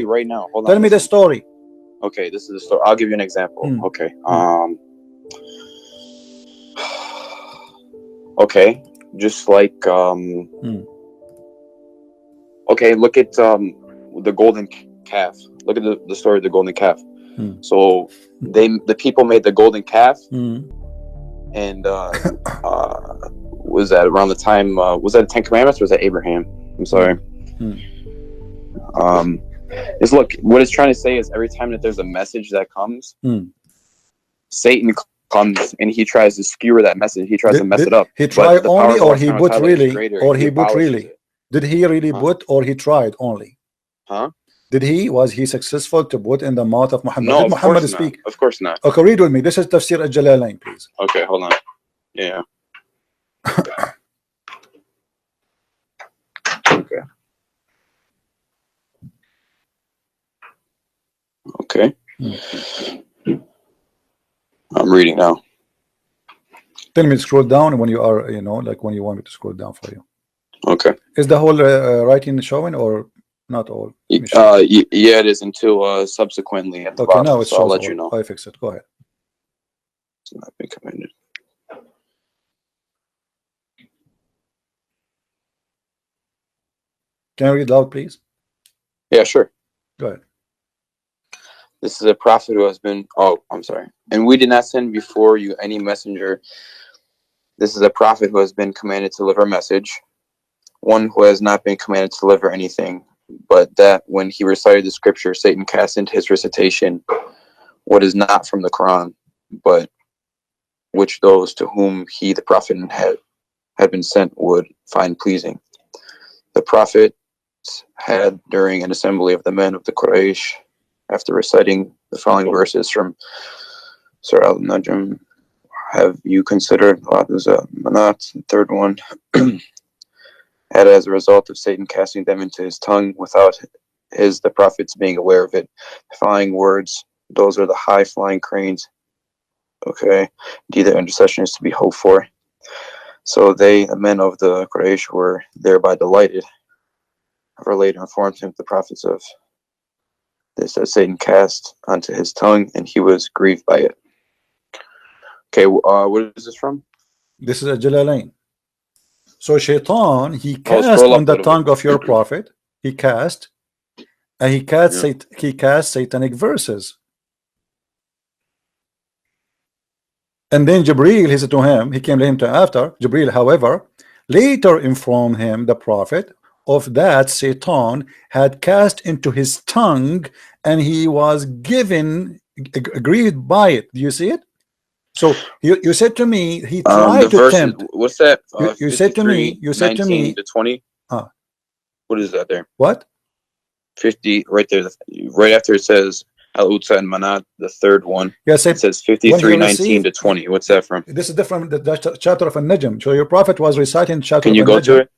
exactly right now. Hold on. Tell me the story. Okay, this is the story. I'll give you an example. Okay. Okay. Just like okay, look at the golden calf. Look at the story of the golden calf. So the people made the golden calf, and was that around the time? Was that the Ten Commandments, or was that Abraham? I'm sorry. Is look, what it's trying to say is every time that there's a message that comes, Satan comes and he tries to skewer that message. He tries to mess it up. He tried only, or he put really, or he put really? Did he really put, or he tried only? Was he successful to put in the mouth of Muhammad? No, Did Muhammad speak? Of course not. Okay, read with me. This is Tafsir al-Jalalain, please. Okay, hold on. Yeah. Okay. Okay. I'm reading now. Tell me to scroll down when you are, you know, like when you want me to scroll down for you. Okay. Is the whole writing showing or not all? Yeah, it is until subsequently at the bottom. Now it's so I'll let you know. I fix it. Go ahead. It's not been commended. Can you read loud, please? Yeah, sure. Go ahead. This is a prophet who has been. Oh, I'm sorry. And we did not send before you any messenger. This is a prophet who has been commanded to deliver a message. One who has not been commanded to deliver anything, but that when he recited the scripture, Satan cast into his recitation what is not from the Quran, but which those to whom he, the prophet, had been sent would find pleasing. The prophet had, during an assembly of the men of the Quraysh, after reciting the following verses from Surah Al-Najm, have you considered Manat, the third one, had as a result of Satan casting them into his tongue without the prophets being aware of it. The following words, those are the high-flying cranes. Okay, indeed their intercession is to be hoped for. So they, the men of the Quraysh, were thereby delighted. However, later informed him the prophets of this that Satan cast onto his tongue, and he was grieved by it. Okay, what is this from? This is a Jalalain. So Shaitan, he cast on the tongue of your prophet. He cast, and he cast satanic verses. And then Jibreel, he said to him, he came to him after. Jibreel, however, later informed him, the prophet, of that Satan had cast into his tongue, and he was grieved by it. Do you see it? So you said to me, he tried to tempt. What's that? You said to me, 19 to 20. What is that there? What? 50 right there, right after it says Al-Utsa and Manat, the third one. Yes, it says 53, 19 to 20. What's that from? This is different. The chapter of An-Najm. So your prophet was reciting chapter. Can you go to it?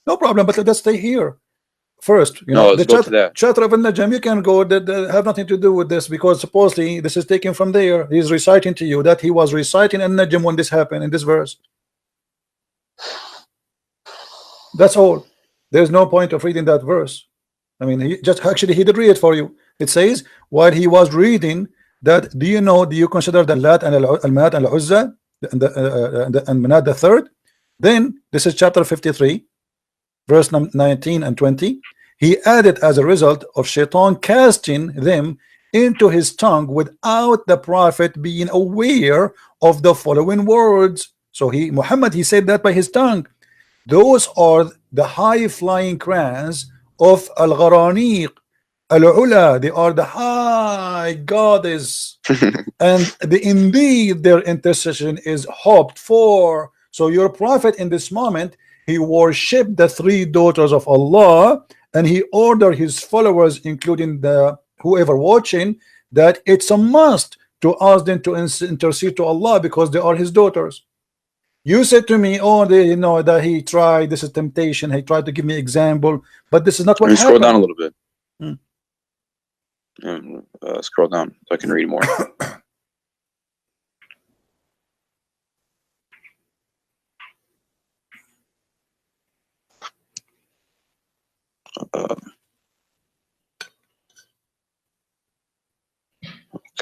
No problem, but let's stay here first. You no, know, let's go to that chapter of An-Najm. You can go. That have nothing to do with this, because supposedly this is taken from there. He's reciting to you that he was reciting An-Najm when this happened in this verse. That's all. There's no point of reading that verse. I mean, he did read it for you. It says while he was reading that, do you consider the Lat and Al-Manat and Al-Uzza and Manat the third? Then this is chapter 53, verse 19 and 20. He added, as a result of Shaitan casting them into his tongue without the prophet being aware of the following words. So Muhammad, he said that by his tongue. Those are the high-flying crayons of Al-Gharaniq, Al-Ula. They are the high goddess, and indeed their intercession is hoped for. So your prophet in this moment, he worshipped the three daughters of Allah, and he ordered his followers, including whoever watching, that it's a must to ask them to intercede to Allah because they are his daughters. You said to me, oh, that he tried, this is temptation, he tried to give me example, but this is not what happened. Scroll down a little bit. Scroll down so I can read more.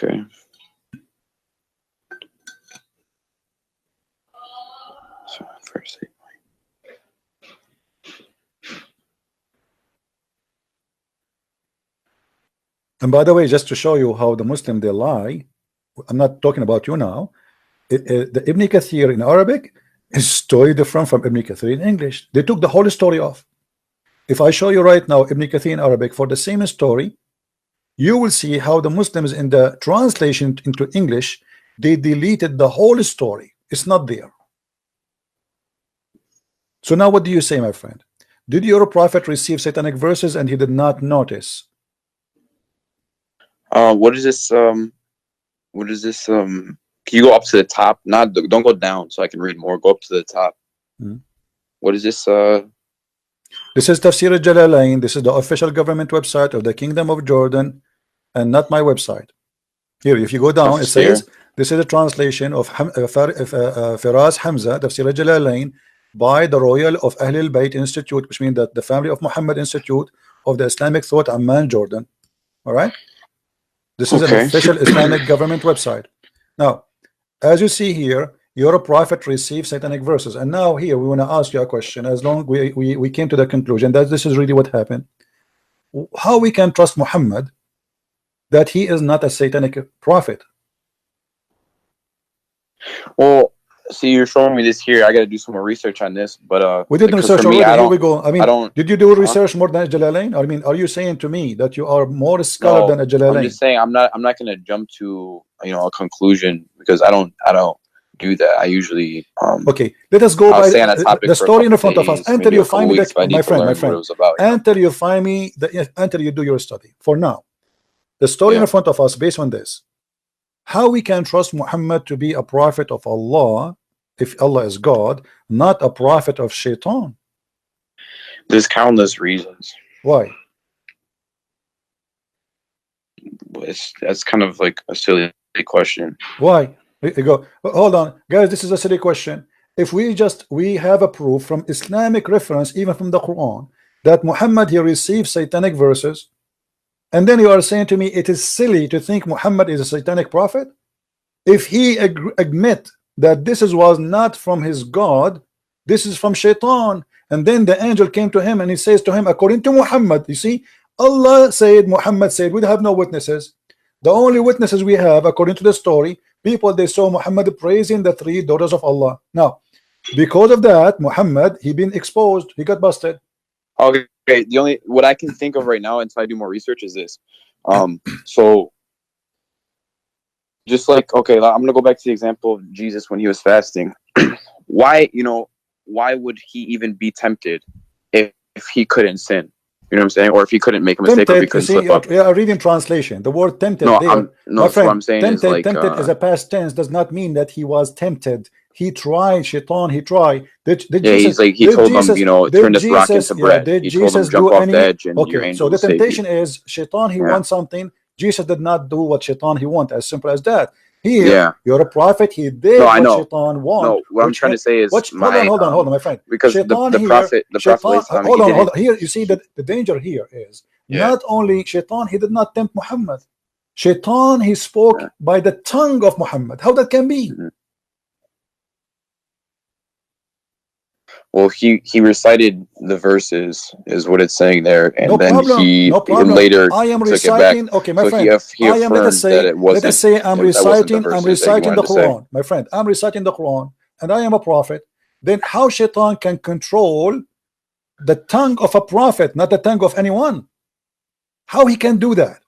Okay. So first, And by the way, just to show you how the Muslim they lie, I'm not talking about you now. The Ibn Kathir in Arabic is totally different from Ibn Kathir in English. They took the whole story off. If I show you right now Ibn Kathir in Arabic for the same story, you will see how the Muslims in the translation into English, they deleted the whole story. It's not there. So now what do you say, my friend? Did your prophet receive satanic verses and he did not notice? what is this? What is this? Can you go up to the top? Don't go down so I can read more. Go up to the top. What is this? This is Tafsir al-Jalalain. This is the official government website of the Kingdom of Jordan, and not my website. Here, if you go down, it says this is a translation of Firas Hamza, Tafsir al-Jalalain, by the Royal of Ahl al-Bayt Institute, which means that the Family of Muhammad Institute of the Islamic Thought, Amman, Jordan. All right. This is an official Islamic government website. Now, as you see here, your prophet received satanic verses, and now here we want to ask you a question. As long we came to the conclusion that this is really what happened, how we can trust Muhammad that he is not a satanic prophet? Well, see, you're showing me this here. I got to do some more research on this, but we did research already. Here we go. I mean, did you do research more than Jalalain? I mean, are you saying to me that you are more scholar than a Jalalain? I'm just saying I'm not going to jump to a conclusion, because I don't do that. I usually okay. Let us go by the story in front of us until you find me, my friend. Until you find me until you do your study. For now, the story in front of us, based on this, how we can trust Muhammad to be a prophet of Allah, if Allah is God, not a prophet of Shaitan? There's countless reasons. Why? That's kind of like a silly question. Why? You go, hold on, guys. This is a silly question. If we have a proof from Islamic reference, even from the Quran, that Muhammad he received satanic verses, and then you are saying to me it is silly to think Muhammad is a satanic prophet? If he admit that this was not from his God, this is from Shaitan, and then the angel came to him and he says to him, according to Muhammad, you see, Allah said, Muhammad said, we have no witnesses. The only witnesses we have, according to the story, people they saw Muhammad praising the 3 daughters of Allah. Now, because of that, Muhammad he been exposed, he got busted. Okay, the only what I can think of right now until I do more research is this. So just like, okay, I'm gonna go back to the example of Jesus when he was fasting. Why would he even be tempted if he couldn't sin? You know what I'm saying? Or if he couldn't make a mistake, or if he couldn't slip up. Yeah, reading translation. The word tempted my friend, what I'm saying tempted, is like, tempted is a past tense, does not mean that he was tempted. He tried, Shaitan, he tried. Did Jesus, he told them, turn this rock into bread. Did he Jesus told them, jump do off any? The edge and your okay, so the temptation is Shaitan, he wants something. Jesus did not do what Shaitan he want. As simple as that. Here, you're a prophet. He did what Shaitan want. No, what I'm trying to say is, hold on, my friend. Because Shaitan the prophet, hold on. Here, you see that the danger here is not only Shaitan, he did not tempt Muhammad. Shaitan, he spoke by the tongue of Muhammad. How that can be? Well, he recited the verses, is what it's saying there, and he later I am took reciting. it back. Okay, my so friend. I am. Let us say I'm reciting. I'm reciting the Quran, my friend. I'm reciting the Quran, and I am a prophet. Then how Shaitan can control the tongue of a prophet, not the tongue of anyone? How he can do that?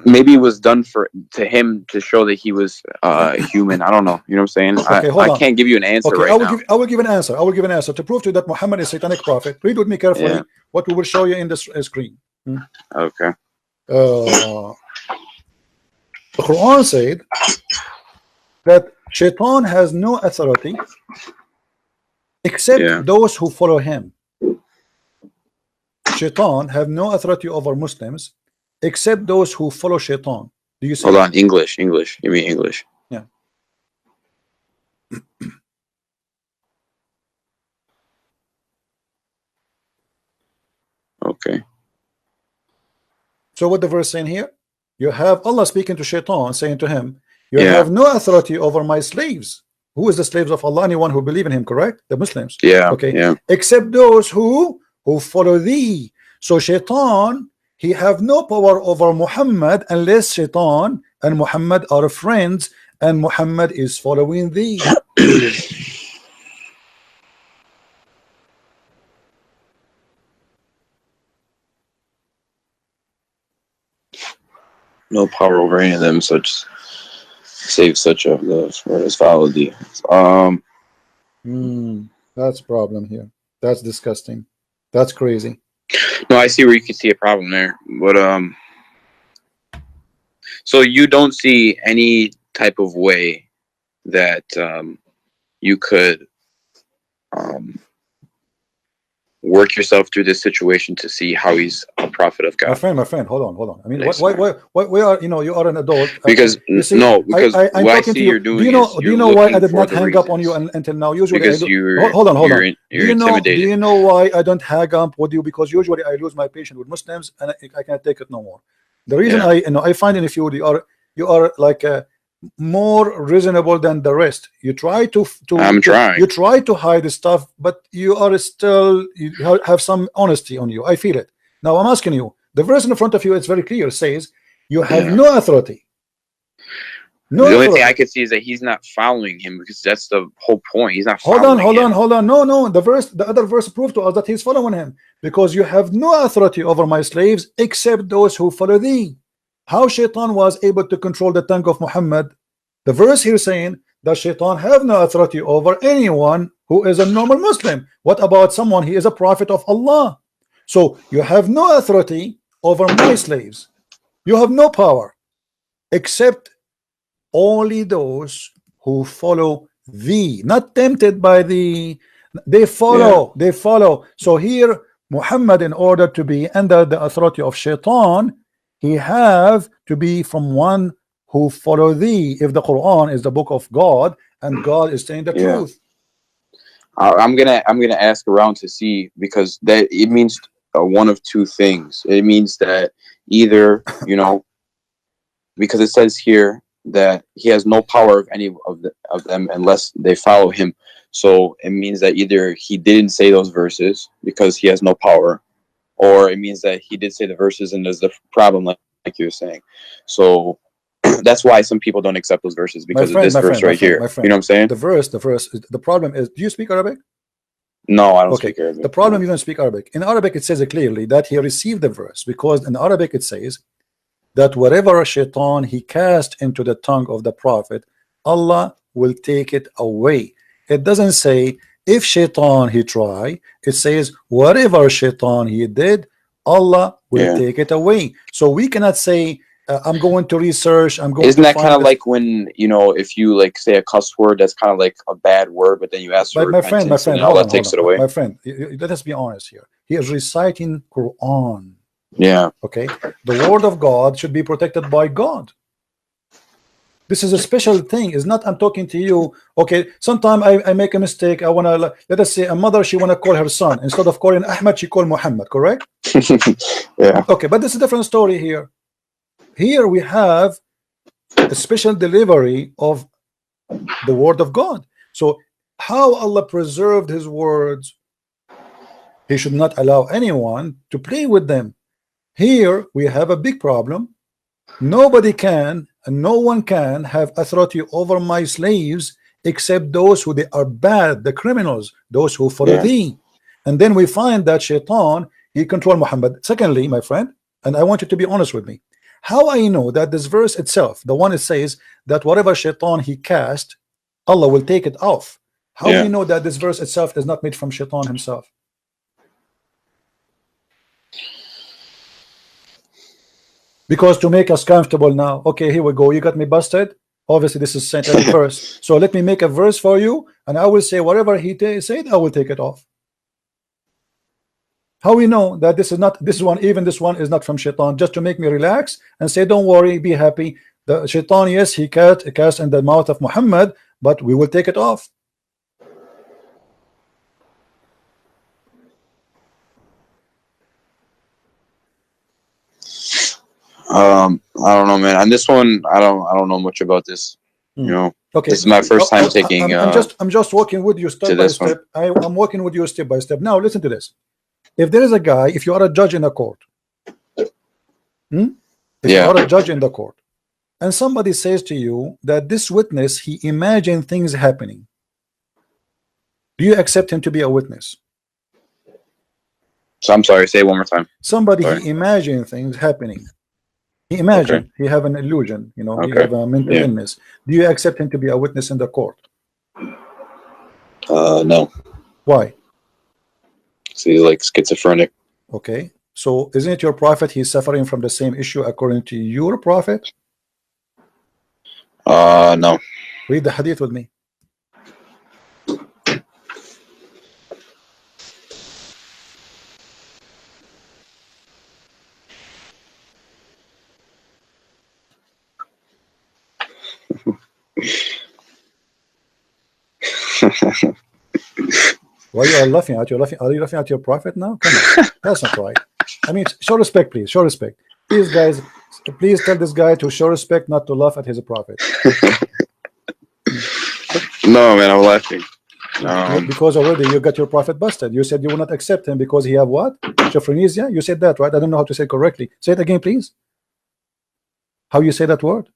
Maybe it was done to him to show that he was human. I don't know. You know what I'm saying? Okay, I can't give you an answer right now. I will give an answer. I will give an answer to prove to you that Muhammad is a satanic prophet. Read with me carefully what we will show you in the screen. Okay. The Quran said that Shaitan has no authority except those who follow him. Shaitan have no authority over Muslims except those who follow Shaitan. Do you see? Hold on, English. You mean English? Yeah. Okay. So what the verse saying here? You have Allah speaking to Shaitan, saying to him, you Yeah. have no authority over my slaves. Who is the slaves of Allah? Anyone who believe in him, correct? The Muslims. Yeah. Okay. Yeah. Except those who follow thee. So Shaitan, he have no power over Muhammad unless Shaitan and Muhammad are friends and Muhammad is following thee. No power over any of them, such save such of those as follow thee. That's a problem here. That's disgusting. That's crazy. No, I see where you can see a problem there, but so you don't see any type of way that you could work yourself through this situation to see how he's a prophet of God. My friend, hold on. I mean, Nice. why are, you know, you are an adult. Because you see, because I'm what I talking see to you. you're doing Do you know? is Do you're you know why I looking did for not the hang up on you reasons. until now? Usually, Because I do. you're Hold on. you're Do you know? intimidated. Do you know why I don't hang up with you? Because usually I lose my patience with Muslims and I can't take it no more. The reason Yeah. I find in you are like more reasonable than the rest. You try to trying. you try to hide the stuff, but you are still, you have some honesty on you. I feel it. Now I'm asking you. The verse in front of you, it's very clear. It says you have no authority. No the authority. only thing I could see is that he's not following him, because that's the whole point. He's not Hold following on. No. The other verse proved to us that he's following him, because you have no authority over my slaves except those who follow thee. How Shaitan was able to control the tongue of Muhammad? The verse here saying that Shaitan have no authority over anyone who is a normal Muslim. What about someone he is a prophet of Allah? So you have no authority over my slaves. You have no power except only those who follow thee, not tempted by thee. They follow. So here Muhammad, in order to be under the authority of Shaitan, he have to be from one who follow thee. If the Quran is the book of God and God is saying the truth. I'm gonna ask around to see, because that it means one of two things. It means that either, you know, because it says here that he has no power of any of them unless they follow him. So it means that either he didn't say those verses because he has no power, or it means that he did say the verses and there's the problem, like you were saying. So that's why some people don't accept those verses, because of this verse right here. You know what I'm saying? The verse. The problem is, do you speak Arabic? No, I don't speak Arabic. The problem, you don't speak Arabic. In Arabic, it says clearly that he received the verse, because in Arabic it says that whatever Shaitan he cast into the tongue of the prophet, Allah will take it away. It doesn't say if Shaitan he try. It says whatever Shaitan he did, Allah will take it away. So we cannot say I'm going to research. Isn't that kind of like when, you know, if you like say a cuss word that's kind of like a bad word, but then you ask for repentance, and Allah takes it away? My friend, let us be honest here. He is reciting Quran. Yeah. Okay. The word of God should be protected by God. This is a special thing. It's not I'm talking to you. Okay. Sometimes I make a mistake. I wanna, let us say a mother, she wanna call her son, instead of calling Ahmed, she call Muhammad. Correct? Yeah. Okay, but this is a different story here. Here we have a special delivery of the word of God. So how Allah preserved his words, he should not allow anyone to play with them. Here we have a big problem. Nobody can and no one can have authority over my slaves except those who they are bad, the criminals, those who follow thee. And then we find that Shaitan, he controlled Muhammad. Secondly, my friend, and I want you to be honest with me, how I know that this verse itself, the one it says that whatever Shaitan he cast, Allah will take it off. How we know that this verse itself is not made from Shaitan himself? Because to make us comfortable now, okay, here we go. You got me busted. Obviously, this is Satanic verse. So let me make a verse for you, and I will say whatever he said, I will take it off. How we know that this is not, this one, even this one is not from Shaitan, just to make me relax and say, don't worry, be happy. The Shaitan, yes, he cast in the mouth of Muhammad, but we will take it off. I don't know, man. On this one, I don't know much about this. You know, Okay. this is my first time taking. I'm just walking with you step by step. I'm walking with you step by step. Now listen to this. If there is a guy, if you are a judge in a court, if you are a judge in the court, and somebody says to you that this witness, he imagined things happening, do you accept him to be a witness? So I'm sorry, say it one more time. Somebody, he imagined things happening. He imagined, he have an illusion, you know, he have a mental illness. Do you accept him to be a witness in the court? No. Why? So he's like schizophrenic. Okay, so isn't it your prophet? He's suffering from the same issue according to your prophet? No. Read the hadith with me. Why you are laughing at? Are you laughing at your prophet now? Come on, that's not right. I mean, show respect, please. Show respect, please, guys. Please tell this guy to show respect, not to laugh at his prophet. No, man, I'm laughing. Because already you got your prophet busted. You said you will not accept him because he have what? Schizophrenia? You said that, right? I don't know how to say it correctly. Say it again, please. How you say that word?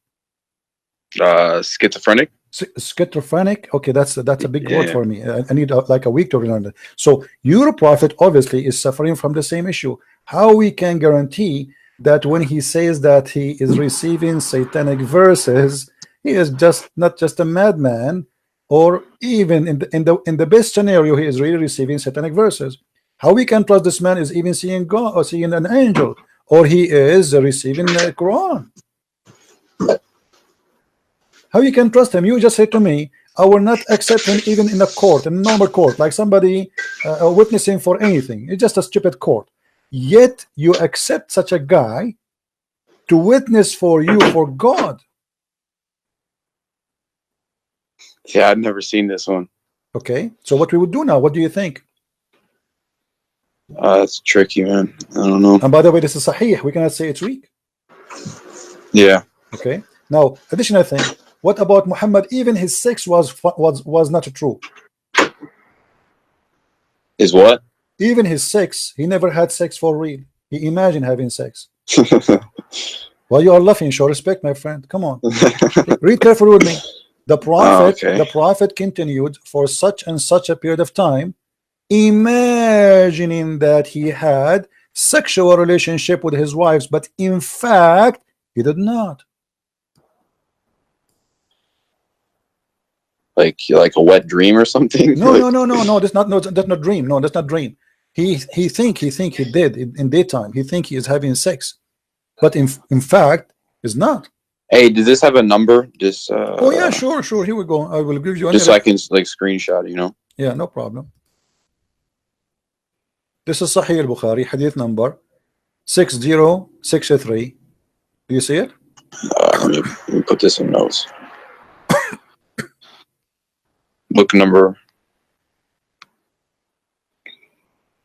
Schizophrenic. Schizophrenic. Okay, that's a big word for me. I need like a week to learn it. So your prophet obviously is suffering from the same issue. How we can guarantee that when he says that he is receiving satanic verses, he is just not just a madman, or even in the best scenario, he is really receiving satanic verses? How we can trust this man is even seeing God or seeing an angel, or he is receiving the Quran? How you can trust him? You just said to me, I will not accept him even in a court, in a normal court, like somebody witnessing for anything. It's just a stupid court. Yet you accept such a guy to witness for you for God. Yeah, I've never seen this one. Okay, so what we would do now? What do you think? It's tricky, man. I don't know. And by the way, this is Sahih. We cannot say it's weak. Yeah. Okay. Now, additional thing. What about Muhammad? Even his sex was not true. Is what? Even his sex, he never had sex for real. He imagined having sex. Well, you are laughing. Show respect, my friend. Come on. Read carefully with me. The prophet continued for such and such a period of time, imagining that he had sexual relationship with his wives, but in fact he did not. Like a wet dream or something? No, that's not dream. No, that's not dream. He think he did in daytime. He think he is having sex, but in fact is not. Hey, does this have a number? Just oh yeah, sure. Here we go. I will give you just so I can like screenshot, you know. Yeah, no problem. This is Sahih al-Bukhari, hadith number 6063. Do you see it? Let me put this in notes. Book number.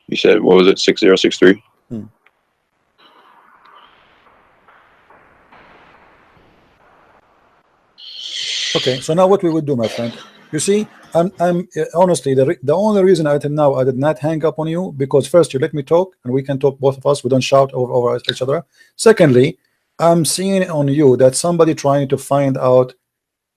You said, what was it? 6063? Okay, so now what we would do, my friend, you see, I'm honestly, the only reason until now I did not hang up on you, because first you let me talk and we can talk, both of us, we don't shout over each other. Secondly, I'm seeing on you that somebody trying to find out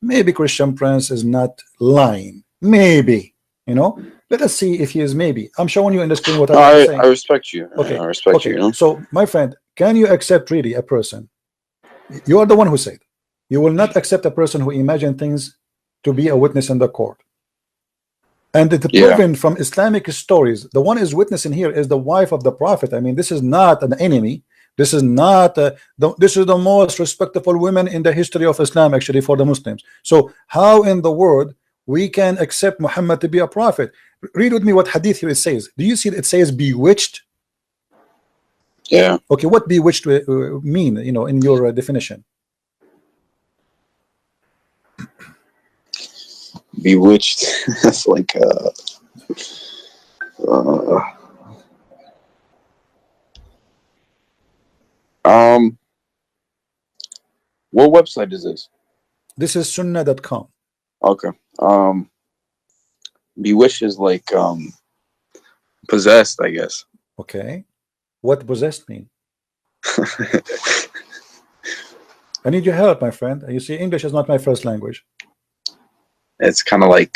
maybe Christian Prince is not lying, maybe, you know. Let us see if he is. Maybe I'm showing you in the screen what I'm saying. I respect you. Okay, I respect you, you know? So my friend, can you accept really a person? You are the one who said you will not accept a person who imagine things to be a witness in the court. And it's proven from Islamic stories. The one is witnessing here is the wife of the prophet. I mean, this is not an enemy. This is not this is the most respectable women in the history of Islam, actually, for the Muslims. So how in the world we can accept Muhammad to be a prophet? Read with me what hadith here it says. Do you see it says bewitched? Yeah. Okay, what bewitched mean, you know, in your definition? Bewitched. That's like What website is this? This is sunnah.com. Okay. Bewitched is like possessed, I guess. Okay. What possessed mean? I need your help, my friend. You see, English is not my first language. It's kind of like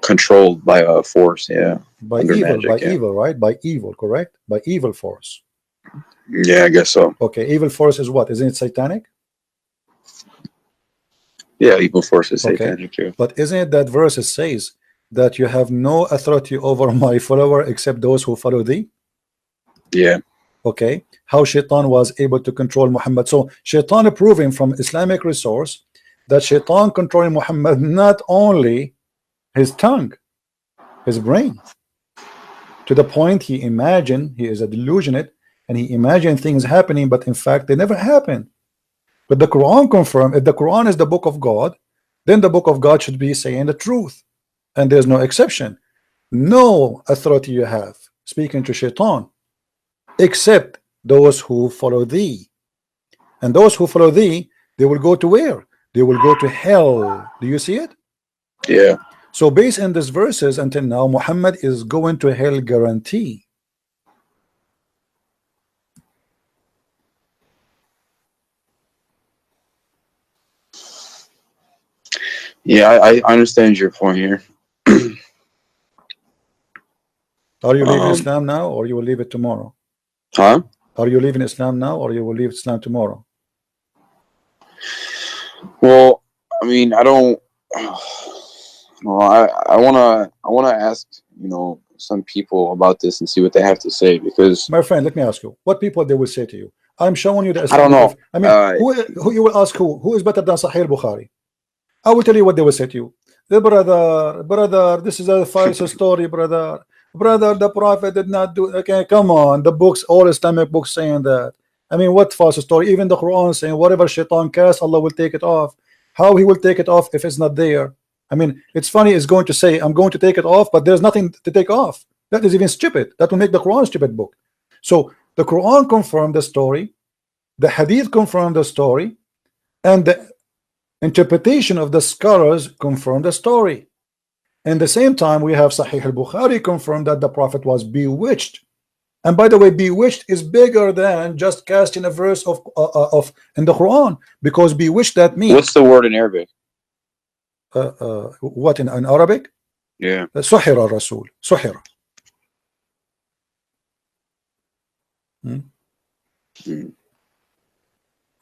controlled by a force, yeah. By Under evil, magic, by yeah. evil, right? By evil, correct? By evil force. Yeah, I guess so. Okay, evil force is what? Isn't it satanic? Yeah, evil force is Okay. satanic too. But isn't it that verse it says that you have no authority over my follower except those who follow thee? Yeah. Okay. How Shaitan was able to control Muhammad. So Shaitan proving from Islamic resource that Shaitan controlling Muhammad not only his tongue, his brain, to the point he imagined, he is a delusionate, and he imagined things happening, but in fact they never happened. But the Quran confirmed, if the Quran is the book of God, then the book of God should be saying the truth, and there's no exception. No authority you have speaking to Shaitan except those who follow thee, and those who follow thee, they will go to where? They will go to hell. Do you see it? Yeah. So based on these verses, until now Muhammad is going to hell guarantee. Yeah, I understand your point here. Are you leaving Islam now, or you will leave it tomorrow? Huh? Are you leaving Islam now, or you will leave Islam tomorrow? Well, I mean, I don't. Well, I wanna ask, you know, some people about this and see what they have to say, because My friend, let me ask you, what people they will say to you? I'm showing you the I don't Islamic. know. I mean, who you will ask who is better than Sahih Bukhari? I will tell you what they will say to you. The brother, this is a false story, brother. Brother, the Prophet did not do. Okay, come on, the books, all Islamic books saying that. I mean, what false story? Even the Quran saying whatever Shaitan casts, Allah will take it off. How he will take it off if it's not there? I mean, it's funny. It's going to say I'm going to take it off, but there's nothing to take off. That is even stupid. That will make the Quran a stupid book. So the Quran confirmed the story, the Hadith confirmed the story, and the interpretation of the scholars confirm the story. And the same time, we have Sahih al-Bukhari confirmed that the Prophet was bewitched. And by the way, bewitched is bigger than just casting a verse of in the Quran, because bewitched, that means what's the word in Arabic? What in Arabic? Yeah. Suhira Rasul. Suhira.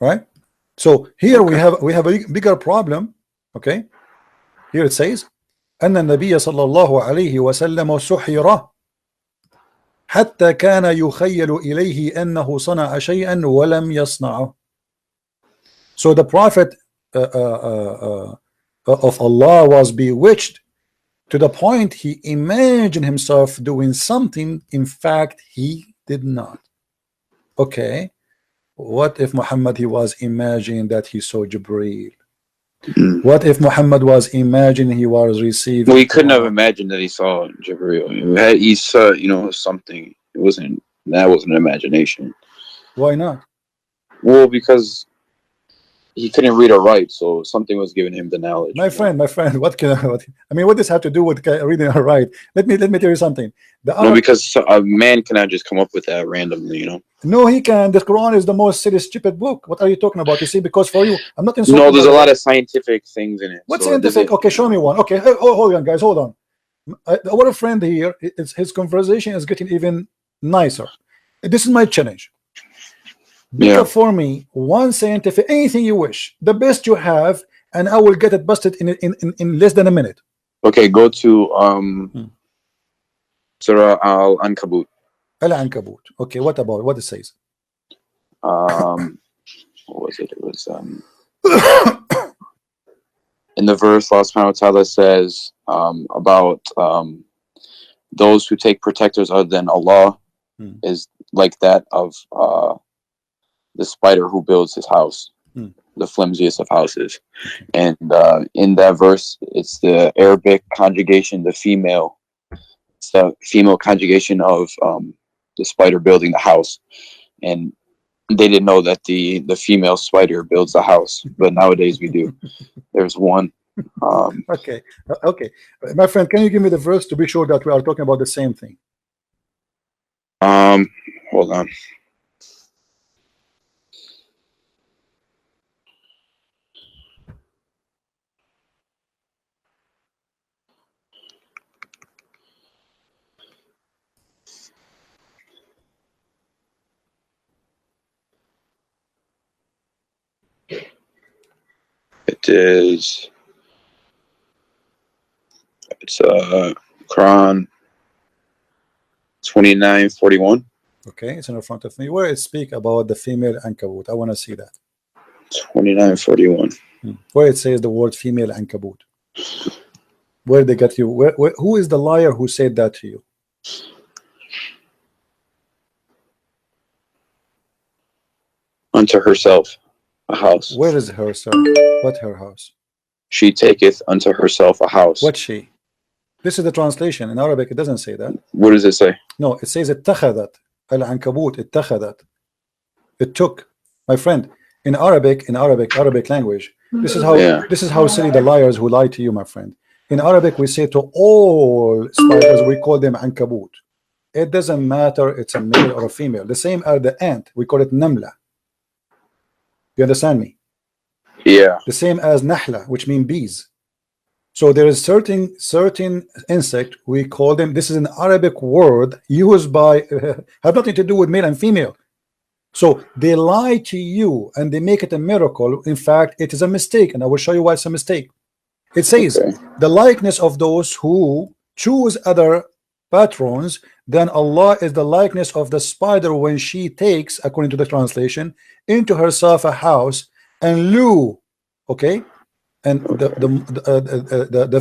Right? So here we have a bigger problem. Okay. Here it says أن النبي صلى الله عليه وسلم سحر حتى كان يخيل إليه أنه صنع شيئا ولم يصنعه. So the Prophet of Allah was bewitched to the point he imagined himself doing something, in fact he did not. Okay, what if Muhammad he was imagining that he saw Jibreel? What if Muhammad was imagining he was receiving? Well, he couldn't have imagined that he saw Jibreel. He saw, you know, something. It wasn't. That wasn't imagination. Why not? Well, because he couldn't read or write, so something was giving him the knowledge. My friend, what can I mean? What does have to do with reading or write? Let me tell you something. No, because a man cannot just come up with that randomly, you know. No, he can. The Quran is the most silly, stupid book. What are you talking about? You see, because for you, I'm not insulting. No, there's a lot of scientific things in it. What scientific? Okay, show me one. Okay, hold on, guys, hold on. Our friend here, his conversation is getting even nicer. This is my challenge. Pick up for me one scientific, anything you wish, the best you have, and I will get it busted in less than a minute. Okay, go to Surah Al-Ankabut. Al-Ankabut. Okay, what about what it says? What was it? It was in the verse, Allah subhanahu wa ta'ala says about those who take protectors other than Allah is like that of the spider who builds his house, the flimsiest of houses. And in that verse, it's the Arabic conjugation, the female. It's the female conjugation of the spider building the house. And They didn't know that the female spider builds a house, but nowadays we do. There's one. Okay, okay, my friend, can you give me the verse to be sure that we are talking about the same thing? Hold on. It's Quran 29:41. Okay, it's in front of me where it speak about the female ankabut. I want to see that. 29:41. Where it says the word female ankabut. Where they get you? Where, who is the liar who said that to you? Unto herself a house. Where is herself? What her house? She taketh unto herself a house. What she? This is the translation. In Arabic, it doesn't say that. What does it say? No, it says اتخذت العنكبوت اتخذت. It took, my friend. In Arabic language, this is how silly the liars who lie to you, my friend. In Arabic, we say to all spiders, we call them ankabut. It doesn't matter it's a male or a female. The same as the ant, we call it namla. You understand me? Yeah. The same as nahla, which mean bees. So there is certain insect, we call them, this is an Arabic word used by have nothing to do with male and female. So they lie to you and they make it a miracle. In fact, it is a mistake, and I will show you why it's a mistake. It says the likeness of those who choose other patrons, then Allah is the likeness of the spider when she takes, according to the translation, into herself a house, and Lu, okay, and the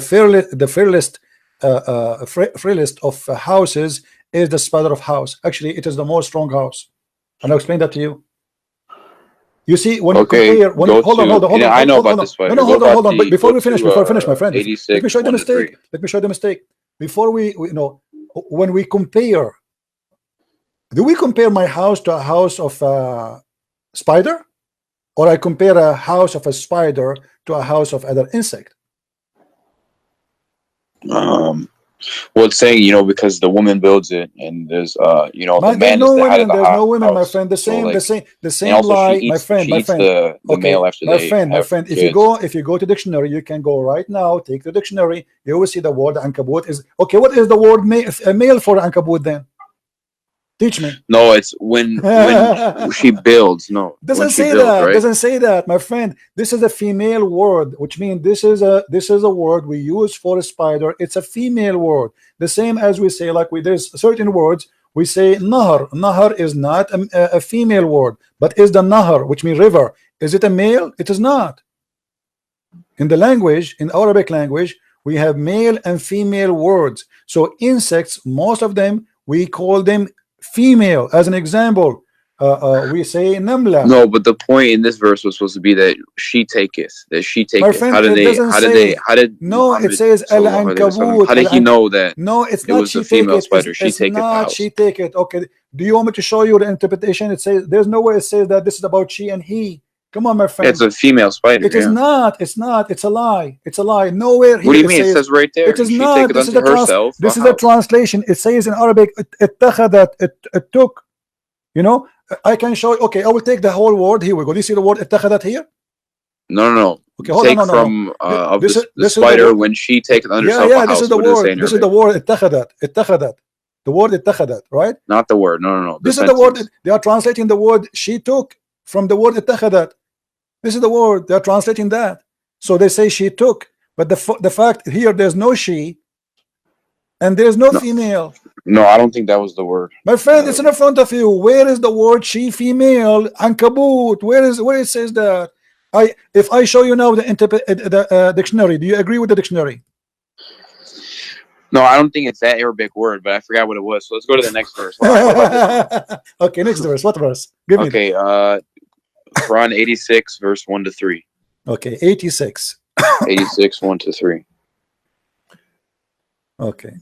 frailest of houses is the spider of house. Actually, it is the most strong house, and I'll explain that to you. You see, when you compare, when you, hold on, I know about this spider. No, hold on. But before we finish, my friend, 86, let me show you the mistake. Let me show you the mistake. Before we you know, when we compare, do we compare my house to a house of a spider, or I compare a house of a spider to a house of other insect? Well, it's saying, you know, because the woman builds it, and there's you know, the man is the head of the house. There's no women, my friend. The same lie, my friend. The male after my friend. If you go to dictionary, you can go right now. Take the dictionary. You will see the word ankabut is okay. What is the word male for ankabut then? Teach me. No, it's when she builds. No, doesn't say that. Right? Doesn't say that, my friend. This is a female word, which means this is a word we use for a spider. It's a female word. The same as we say, like there's certain words we say nahar. Nahar is not a female word, but is the nahar, which means river. Is it a male? It is not. In the language, in Arabic language, we have male and female words. So insects, most of them, we call them female. As an example, we say namla. No, but the point in this verse was supposed to be that she taketh. My friend, how did Muhammad, it says al-ankabut. How did he know that? No, it's not she take it. It's not she take it. Okay, do you want me to show you the interpretation? It says there's no way it says that this is about she and he. Come on, my friend. It's a female spider. It is not. It's not. It's a lie. It's a lie. Nowhere here. What do you mean? It says right there. It is not. This is a translation. It says in Arabic, it took. You know, I can show you. Okay, I will take the whole word. Here we go. Do you see the word اتخذت here? No. Okay, hold on. From the spider when she takes under herself a house. This is the word. This is the word اتخذت. The word اتخذت, right? Not the word. No. This is the word. They are translating the word she took from the word اتخذت. This is the word. They are translating that. So they say she took, but the fact here there's no she, and there's no female. No, I don't think that was the word. My friend, it's in front of you. Where is the word she female ankabut? Where it says that? If I show you now the dictionary, do you agree with the dictionary? No, I don't think it's that Arabic word, but I forgot what it was. So let's go to the next verse. Okay, next verse. What verse? Give me. Okay, Quran 86, verse 1 to 3. Okay, 86. 86, 1 to 3. Okay.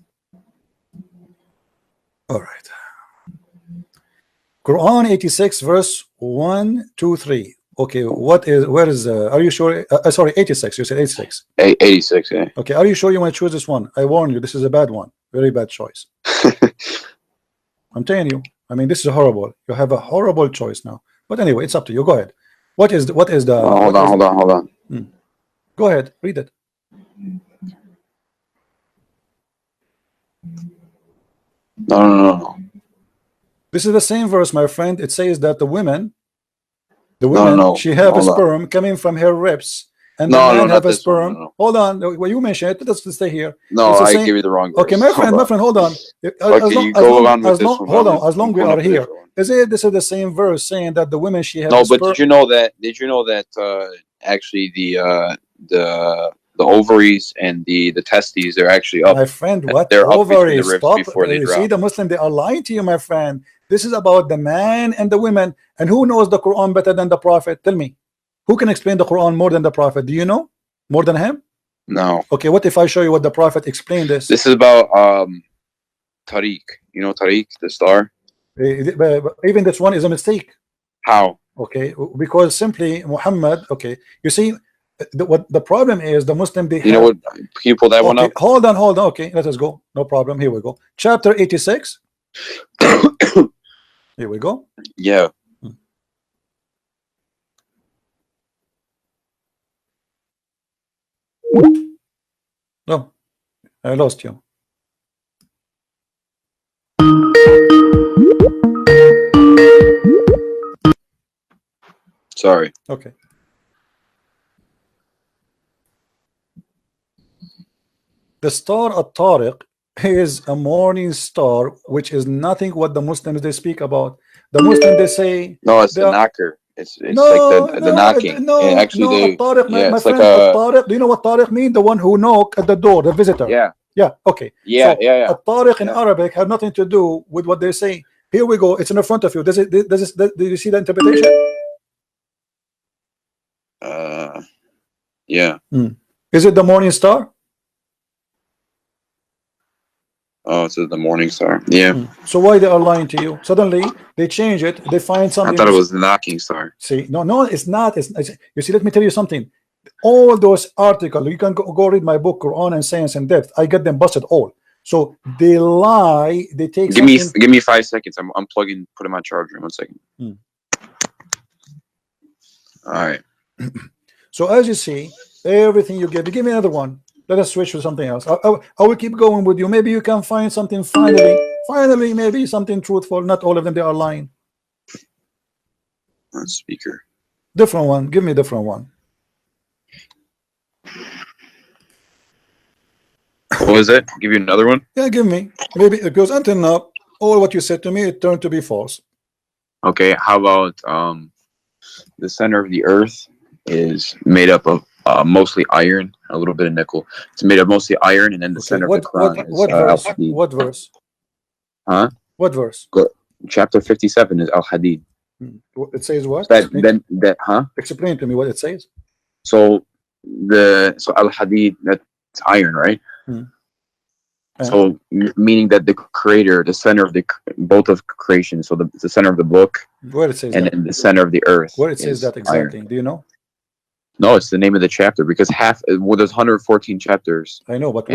All right. Quran 86, verse 1, 2, 3. Okay, where is are you sure? Sorry, 86. You said 86. 86, yeah. Okay, are you sure you want to choose this one? I warn you, this is a bad one. Very bad choice. I'm telling you. I mean, this is horrible. You have a horrible choice now. But anyway, it's up to you. Go ahead. What is the Hold on. Go ahead, read it. No. This is the same verse, my friend. It says that the women, No. she have a Hold on. sperm coming from her ribs, and the No, man not have a this one, sperm. no. Hold on, well, you mentioned it. Let's stay here. No, It's the I same. give you the wrong verse. Okay, my friend, hold on. Okay, you go on with this one. Hold on, as long we going are up a here, different one. is it? This is the same verse saying that the women she have No, a but sperm. did you know that actually the ovaries and the testes are actually up? My friend, what They're up between the ovaries? ribs Stop. before they You drop. see, the Muslim, they are lying to you, my friend. This is about the man and the women. And who knows the Quran better than the Prophet? Tell me. Who can explain the Quran more than the Prophet? Do you know? More than him? No. Okay, what if I show you what the Prophet explained this? This is about Tariq. You know Tariq, the star? Even this one is a mistake. How? Okay, because simply Muhammad, okay, you see, what the problem is, the Muslim, they You know what? Can you pull that one up? Hold on. Okay, let us go. No problem. Here we go. Chapter 86. Here we go. Yeah. No, I lost you. Sorry. Okay. The star at-Tariq is a morning star, which is nothing what the Muslims they speak about. The Muslims they say No, it's the knocker. It's no, like the knocking. no, and actually, no. At-Tariq, my it's like friend, at-Tariq. Do you know what Tariq mean? The one who knock at the door, the visitor. Yeah. Yeah. Okay. Yeah. So at-Tariq in Arabic have nothing to do with what they say. Here we go. It's in the front of you. Do you see the interpretation? Yeah. Is it the morning star? Oh, it's the morning star. Yeah. So why they are lying to you? Suddenly they change it. They find something. I thought it was the knocking star. See, no, it's not. It's, you see, let me tell you something. All those articles, you can go read my book, Quran and Science in Depth. I get them busted all. So they lie. They take. Give me 5 seconds. I'm unplugging. Put in my charger. 1 second. All right. So as you see, everything you give me another one. Let us switch to something else. I will keep going with you. Maybe you can find something finally, maybe something truthful. Not all of them, they are lying. Speaker. Different one. Give me a different one. What was it? Give you another one? Yeah, give me. Maybe because until now, all what you said to me, it turned to be false. Okay, how about the center of the earth is made up of mostly iron, a little bit of nickel. It's made of mostly iron, and then the center of the Quran what is verse? Al-Hadid. What verse? Huh? What verse? Chapter 57 is Al-Hadid. It says what? Explain to me what it says. So Al-Hadid, that's iron, right? So meaning that the creator, the center of both of creation, so the center of the book, where it says and then the center of the earth, where it says that exactly, iron. do you know? No, it's the name of the chapter, because there's 114 chapters. I know, but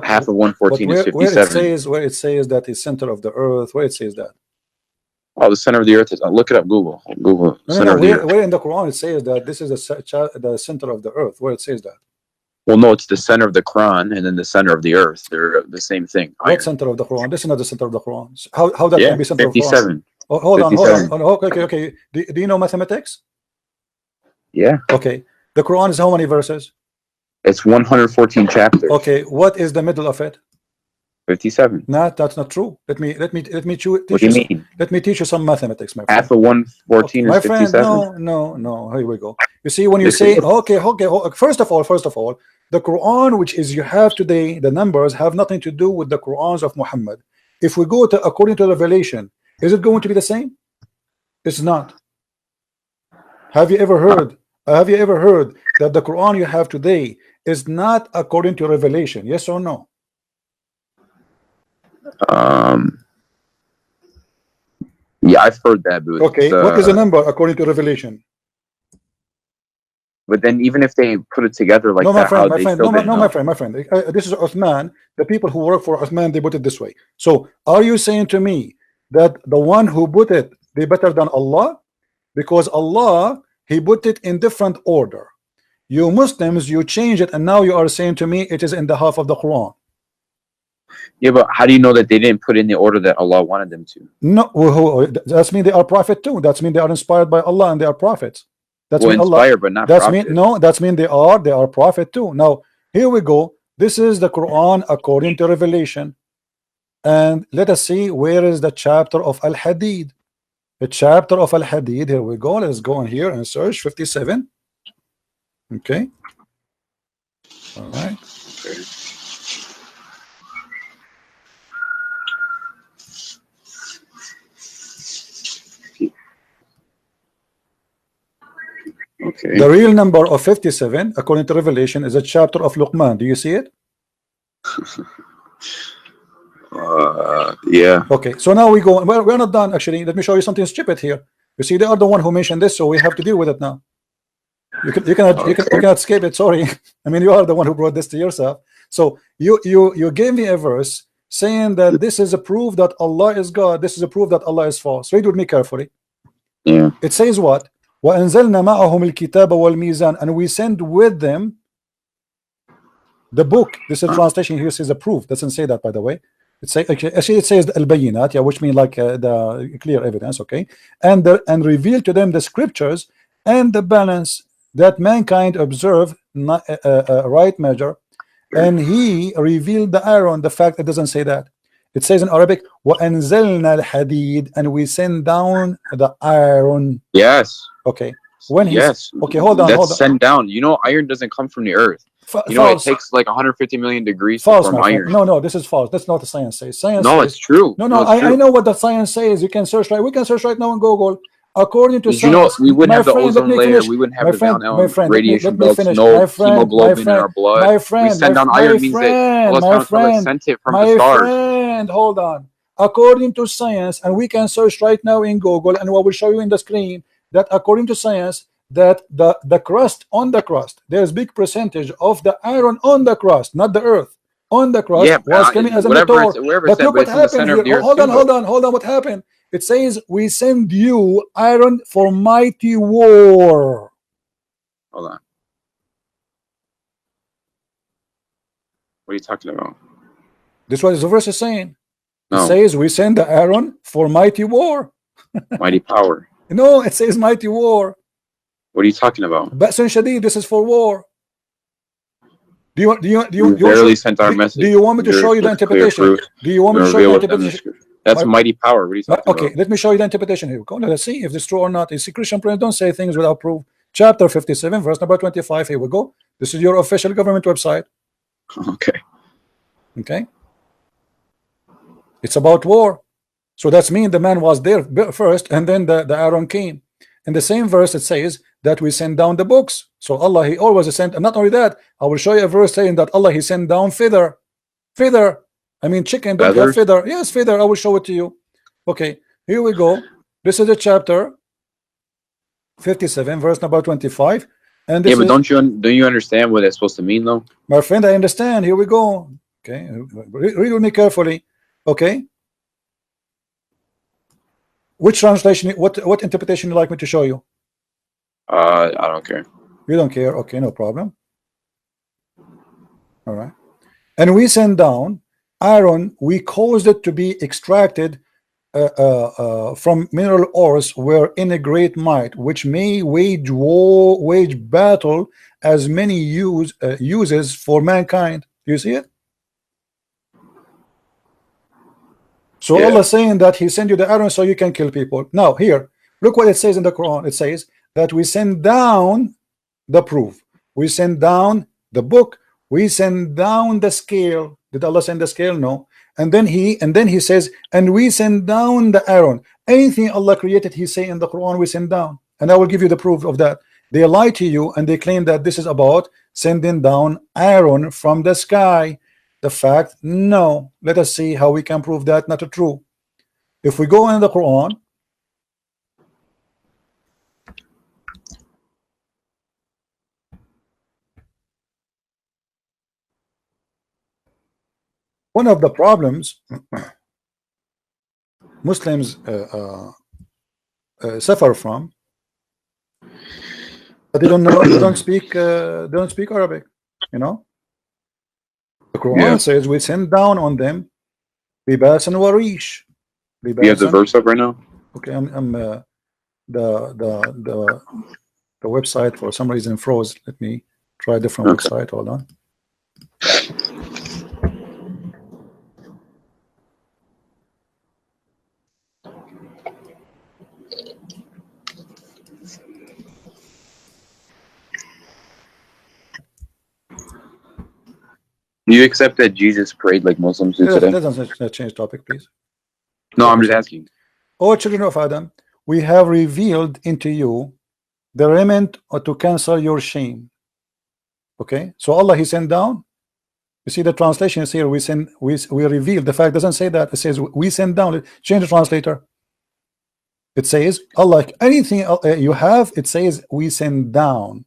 half of 114 is 57. Where it says that is center of the earth, where it says that? Oh, the center of the earth is. Look it up. Google. No. Where in the Quran it says that this is the center of the earth? Where it says that? Well, no, it's the center of the Quran and then the center of the earth. They're the same thing. What center of the Quran? This is not the center of the Quran. How that can be center 57. of the Quran? Oh, hold on. Okay. Do you know mathematics? Yeah. Okay. The Quran is how many verses? It's 114 chapters. Okay. What is the middle of it? 57. No, that's not true. Let me What do you mean? Let me teach you some mathematics, my friend. Half of 114 is 57. My friend, no. Here we go. You see, when you say okay. First of all, the Quran, which is you have today, the numbers have nothing to do with the Qurans of Muhammad. If we go to according to Revelation, is it going to be the same? It's not. Have you ever heard that the Quran you have today is not according to Revelation? Yes or no? Yeah, I've heard that, but Okay, what is the number according to Revelation? But then even if they put it together like No, my that, friend, how my they friend, still no, didn't no, know. my friend. This is Uthman. The people who work for Uthman, they put it this way. So, are you saying to me that the one who put it, they better than Allah? Because Allah, He put it in different order. You Muslims, you change it, and now you are saying to me it is in the half of the Quran. Yeah, but how do you know that they didn't put in the order that Allah wanted them to? No, that's mean they are prophet too. That's mean they are inspired by Allah and they are prophets. That's Well, mean Allah. inspired, but not That's mean prophet. no. That's mean they are prophet too. Now here we go. This is the Quran according to Revelation, and let us see where is the chapter of Al Hadid. The chapter of Al Hadid. Here we go. Let's go on here and search 57. Okay. All right. Okay. The real number of 57, according to Revelation, is a chapter of Luqman. Do you see it? Yeah. Okay, so now we go. We're not done actually. Let me show you something stupid here. You see, they are the one who mentioned this, so we have to deal with it now. You cannot escape it. Sorry, I mean you are the one who brought this to yourself. So you gave me a verse saying that this is a proof that Allah is God. This is a proof that Allah is false. Read with me carefully. Yeah. It says what? وَأَنزَلْنَا مَعَهُمُ الْكِتَابَ وَالْمِيزَانَ, and we send with them the book. This is translation here says a proof. Doesn't say that, by the way. It say actually it says al-bayinat, yeah, which means like the clear evidence. Okay, and reveal to them the scriptures and the balance that mankind observe right measure, and he revealed the iron. The fact it doesn't say that. It says in Arabic وَأَنزَلْنَا الْحَدِيد, and we send down the iron. Yes. Okay. When he's Yes. okay, hold on. Sent down. You know, iron doesn't come from the earth. You know, false. it takes like 150 million degrees False, to form my friend. iron. No, this is false. That's not what the science says. Science No, says, it's true. No, I know what the science says. You can search right. We can search right now on Google. According to Did you know science, we wouldn't my have the friend, let ozone me layer? finish. We wouldn't have My the friend, radiation let me belts, finish. no My friend, hemoglobin in our blood. my We friend, send down iron means that Allah subhanahu wa ta'ala sent it from the my stars. friend, hold on. According to science, and we can search right now in Google, and I will show you in the screen that according to science, that the crust on the crust, there's big percentage of the iron on the crust, not the earth. On the crust was coming as a meteor. But look what happened here. Hold on. What happened? It says we send you iron for mighty war. Hold on. What are you talking about? This is what the verse is saying. No. It says we send the iron for mighty war. Mighty power. No, it says mighty war. What are you talking about? Ba'sun Shadid, this is for war. Do you sent our message. Do you want me to show you the interpretation? Do you want me to show you the interpretation? That's mighty power. What are you talking about? Okay, let me show you the interpretation here. Let's see if it's true or not. You see, Christian friends don't say things without proof. Chapter 57, verse number 25. Here we go. This is your official government website. Okay. It's about war. So that's mean the man was there first, and then the Aaron came. In the same verse, it says that we send down the books. So Allah, He always sent, and not only that, I will show you a verse saying that Allah, He sent down feather. I mean, chicken don't have feather. Yes, feather. I will show it to you. Okay, here we go. This is the chapter 57, verse number 25. And this but don't you understand what it's supposed to mean, though? My friend, I understand. Here we go. Okay, read with me carefully. Okay. Which translation? What interpretation you like me to show you? I don't care. You don't care? Okay, no problem. All right. And we send down iron. We caused it to be extracted from mineral ores, were in a great might, which may wage battle as many uses for mankind. Do you see it? So Allah saying that He sent you the iron so you can kill people. Now here, look what it says in the Quran. It says that we send down the proof, we send down the book, we send down the scale. Did Allah send the scale? No. And then he says, and we send down the iron. Anything Allah created, He say in the Quran, we send down. And I will give you the proof of that. They lie to you and they claim that this is about sending down iron from the sky. The fact, no. Let us see how we can prove that not true. If we go in the Quran, One of the problems Muslims suffer from, but they don't know, they don't speak Arabic. You know, the Quran says we send down on them libas and warish. You have the verse up right now? Okay, I'm the website for some reason froze. Let me try a different website. Hold on. Do you accept that Jesus prayed like Muslims do today? Let's change topic, please. No, I'm just asking. O children of Adam, we have revealed into you the remnant to cancel your shame. Okay, so Allah He sent down. You see the translation is here. We reveal. The fact doesn't say that. It says we send down. Change the translator. It says Allah. Anything you have, it says we send down.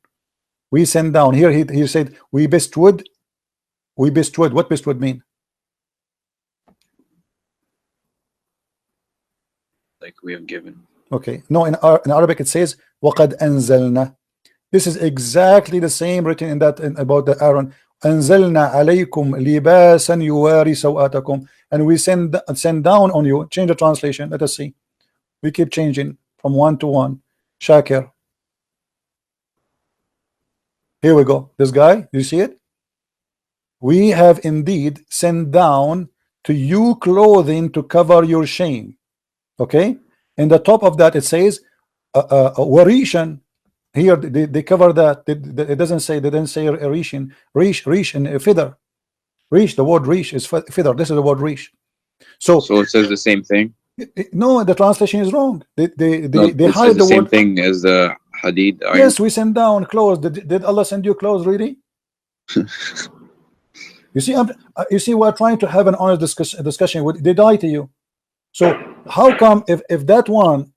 We send down. Here he said we bestowed. We bestowed. What bestowed mean? Like we have given. Okay. No, in Arabic it says وَقَدْ أَنزَلْنَا. This is exactly the same written in that about the Aaron. أَنزَلْنَا عَلَيْكُمْ لِبَاسًا يُوَارِي سَوْآتَكُم. And we send down on you. Change the translation. Let us see. We keep changing from one to one. Shakir. Here we go. This guy, you see it? We have indeed sent down to you clothing to cover your shame. Okay? In the top of that it says warishan. Here they cover that. It doesn't say, they didn't say rishin. Rish and feather. Rish, the word rish is feather. This is the word rish. So it says the same thing? No, the translation is wrong. They it hide the same word. thing as the Hadith. Yes, we send down clothes. Did Allah send you clothes really? You see, we're trying to have an honest discussion. They lie to you. So how come if that one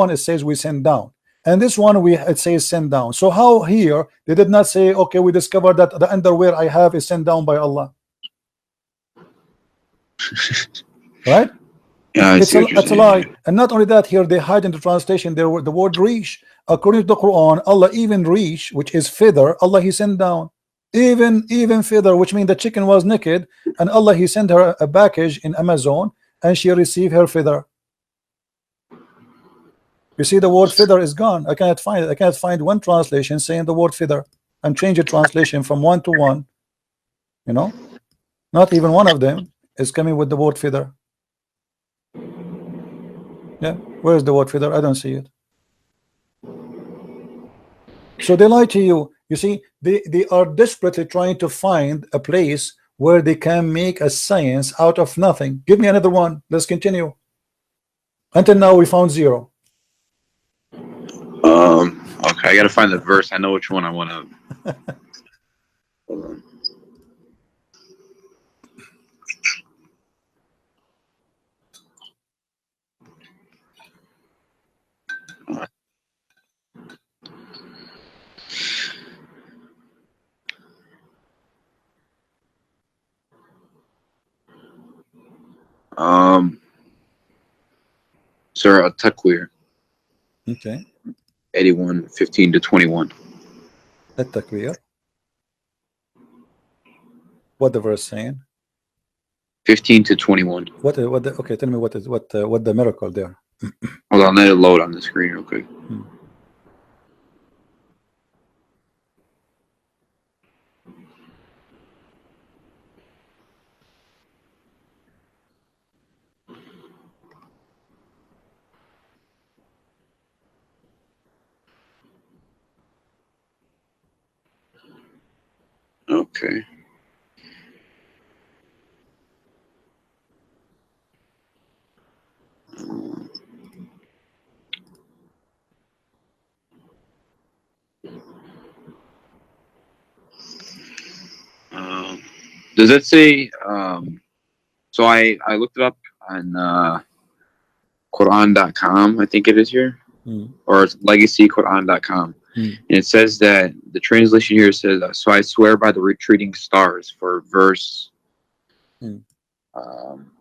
it says we send down, and this one it says send down? So how here they did not say, okay, we discovered that the underwear I have is sent down by Allah, right? Yeah, it's a lie. And not only that, here they hide in the translation there the word rish. According to the Quran, Allah even rish, which is feather, Allah He sent down. Even feather, which means the chicken was naked, and Allah He sent her a package in Amazon, and she received her feather. You see, the word feather is gone. I cannot find it. I cannot find one translation saying the word feather, and change the translation from one to one. You know, not even one of them is coming with the word feather. Yeah, where's the word feather? I don't see it. So they lie to you. You see, they are desperately trying to find a place where they can make a science out of nothing. Give me another one. Let's continue. Until now we found zero. Okay, I gotta find the verse. I know which one I want to. Hold on. Surah At-Takwir. Okay. 81, 15 to 21. At-Takwir. What the verse saying? 15 to 21. Okay, tell me what the miracle there. Hold on, let it load on the screen real quick. Okay. Does it say? So I looked it up on Quran.com. I think it is here, or it's legacyquran.com. And it says that the translation here says, "So I swear by the retreating stars," for verse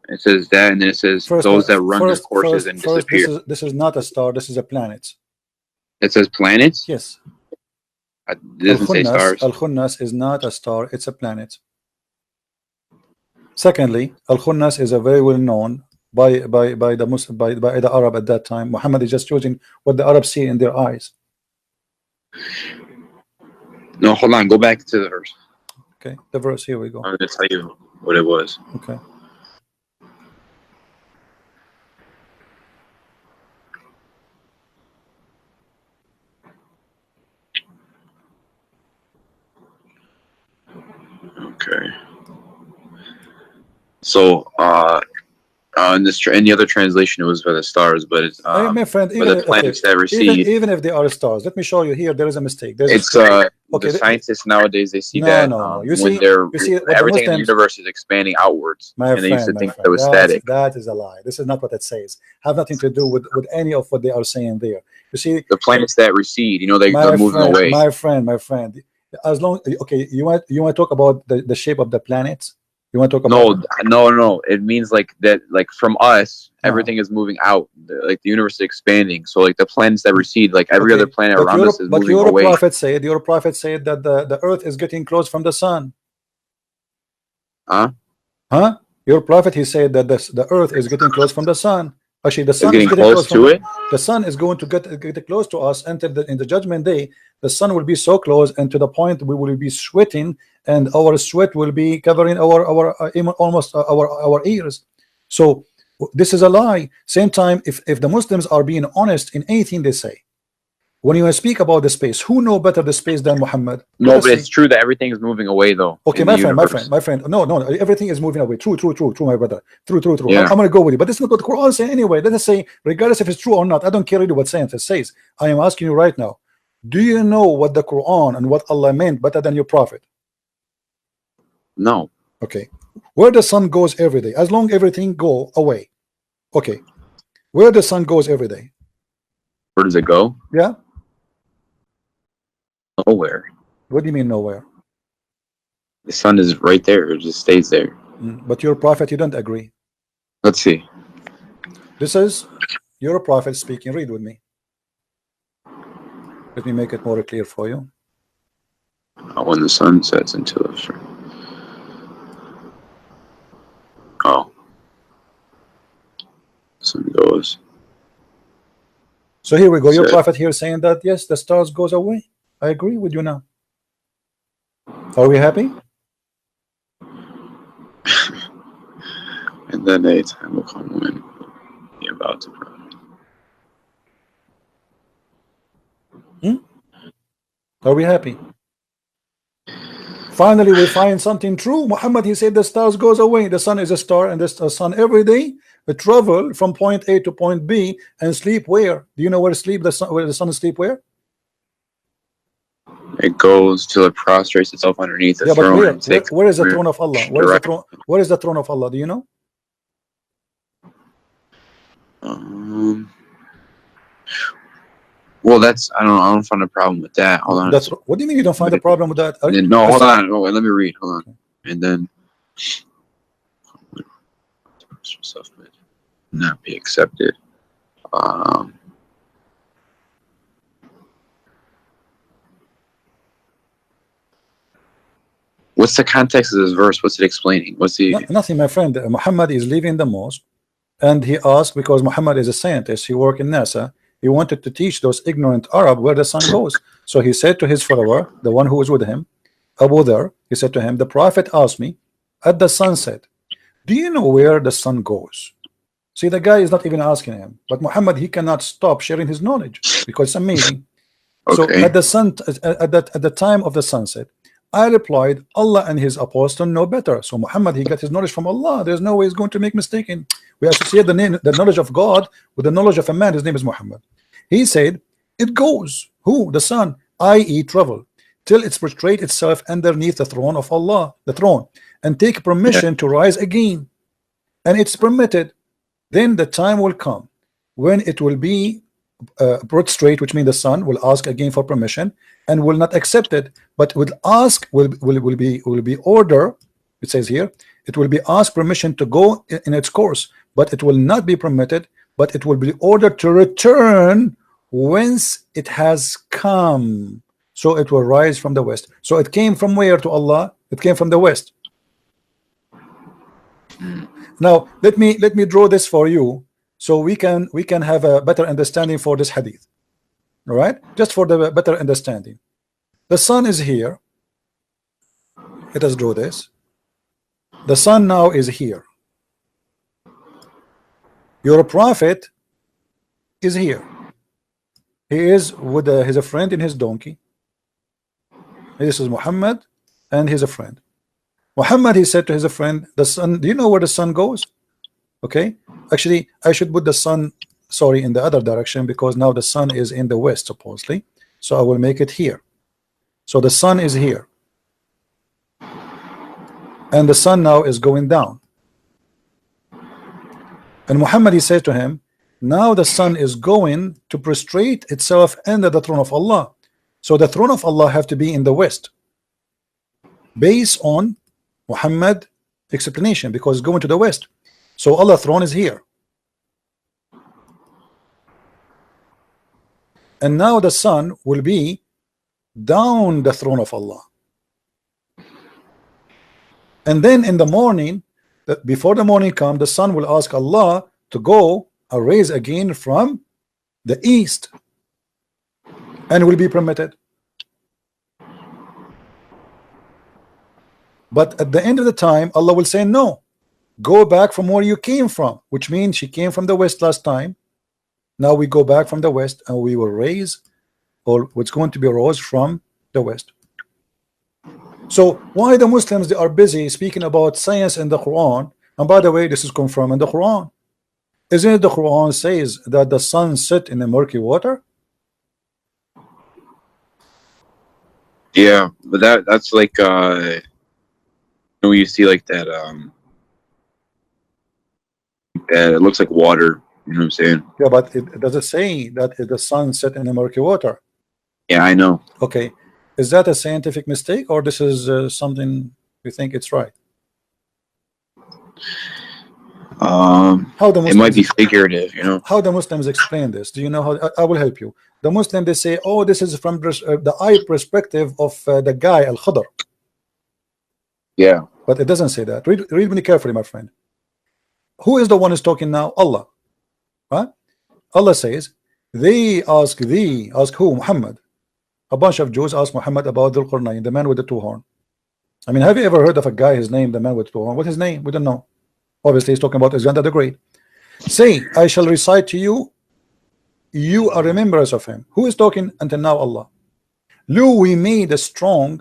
It says that, and then it says First, those that run their courses and disappear. This is not a star. This is a planet. It says planets. Yes. It doesn't say stars. Al-Khunnas is not a star. It's a planet. Secondly, Al-Khunnas is a very well known by the Muslim, by the Arab at that time. Muhammad is just choosing what the Arabs see in their eyes. No, hold on. Go back to the verse. Okay, the verse. Here we go. I'm going to tell you what it was. Okay. Okay. So, in the other translation, it was by the stars, but it's my friend, by the planets that recede. Even if they are stars, let me show you here. There is a mistake. It's okay. The scientists nowadays, they see No. You see everything in the universe is expanding outwards, and they used to think that it was static. That is a lie. This is not what it says. Have nothing to do with any of what they are saying there. You see, the planets that recede, they're moving away. My friend. As long you want to talk about the shape of the planets. You want to talk about no. It means like that, like from us, everything is moving out. Like the universe is expanding. So like the planets that recede, like every other planet around us is moving away. Your prophet said that the earth is getting close from the sun. Huh? Your prophet, he said that the earth is getting close from the sun. Actually, the sun is getting close to it. The sun is going to get close to us until in the judgment day. The sun will be so close, and to the point we will be sweating, and our sweat will be covering almost our ears. So this is a lie. Same time, if the Muslims are being honest in anything they say, when you speak about the space, who know better the space than Muhammad? No, but it's true that everything is moving away, though. Okay, my friend. No, everything is moving away. True, my brother. True. Yeah. I'm gonna go with you, but it's not what the Quran says anyway. Let us say, regardless if it's true or not, I don't care really what science says. I am asking you right now. Do you know what the Quran and what Allah meant better than your prophet? No. Okay. Where the sun goes every day, as long everything go away. Okay. Where the sun goes every day. Where does it go? Yeah. Nowhere. What do you mean nowhere? The sun is right there. It just stays there. But your prophet, you don't agree. Let's see. This is your prophet speaking. Read with me. Let me make it more clear for you. When the sun sets into the sun goes. So here we go. Your prophet here saying that yes, the stars goes away. I agree with you now. Are we happy? And then a time will come when you're about to pray. Are we happy? Finally, we find something true. Muhammad, he said the stars goes away. The sun is a star, and the sun every day we travel from point A to point B and sleep where? Do you know where where the sun sleep where? It goes till it prostrates itself underneath the throne. Where is the throne of Allah? Where is the throne of Allah? Do you know? Well, I don't find a problem with that. Hold on. What do you mean you don't find a problem with that? No, hold on. Let me read. Hold on. And then stuff would not be accepted. What's the context of this verse? What's it explaining? Nothing, my friend. Muhammad is leaving the mosque, and he asked, because Muhammad is a scientist, he worked in NASA. He wanted to teach those ignorant Arab where the sun goes. So he said to his follower, the one who was with him, Abu Dhar, he said to him, the prophet asked me at the sunset, do you know where the sun goes? See, the guy is not even asking him, but Muhammad, he cannot stop sharing his knowledge because it's amazing. Okay. So at the time of the sunset, I replied, Allah and his apostle know better. So Muhammad, he got his knowledge from Allah. There's no way he's going to make mistake. We associate the knowledge of God with the knowledge of a man. His name is Muhammad. He said, it goes, who? The sun, i.e. travel, till it's prostrate itself underneath the throne of Allah, the throne, and take permission to rise again. And it's permitted. Then the time will come when it will be prostrate, which means the sun will ask again for permission and will not accept it, but will ask, will be order. It says here, It will be asked permission to go in its course, but it will not be permitted, but it will be ordered to return whence it has come. So it will rise from the west. So it came from where to Allah? It came from the west. Now let me draw this for you, so we can have a better understanding for this hadith. All right, just for the better understanding. The sun is here. Let us draw this. The sun now is here. Your prophet is here. He is with he's a friend in his donkey. This is Muhammad, and he's a friend. Muhammad, he said to his friend, the sun, do you know where the sun goes? Okay, actually I should put the sun, sorry, in the other direction, because now the sun is in the west supposedly, so I will make it here. So the sun is here, and the sun now is going down, and Muhammad, he said to him, now the sun is going to prostrate itself under the throne of Allah. So the throne of Allah have to be in the west, based on Muhammad explanation, because it's going to the west. So Allah's throne is here, and now the sun will be down the throne of Allah. And then in the morning, that before the morning come, the sun will ask Allah to go arise again from the east, and will be permitted. But at the end of the time, Allah will say, no, go back from where you came from, which means she came from the west last time. Now we go back from the west, and we will raise, or what's going to be rose from the west. So why the Muslims, they are busy speaking about science in the Quran? And by the way, this is confirmed in the Quran. Isn't it the Quran says that the sun set in the murky water? Yeah, but that's like you see like that that it looks like water, you know what I'm saying? Yeah, but does it say that the sun set in the murky water? Yeah, I know. Okay, is that a scientific mistake, or this is something you think it's right? How the Muslims, it might be figurative, you know. How the Muslims explain this? Do you know how? I will help you. The Muslim, they say, oh, this is from the eye perspective of the guy Al-Khadr. Yeah, but it doesn't say that. Read me carefully, my friend. Who is the one who's talking now? Allah. Right? Allah says, they ask thee, ask who? Muhammad. A bunch of Jews ask Muhammad about Dhul Qarnayn, the man with the two horn. I mean, have you ever heard of a guy, his name, the man with the two horn? What's his name? We don't know. Obviously, he's talking about Alexander the Great. Say, I shall recite to you, you are remembrance of him. Who is talking until now? Allah. Lo, we made a strong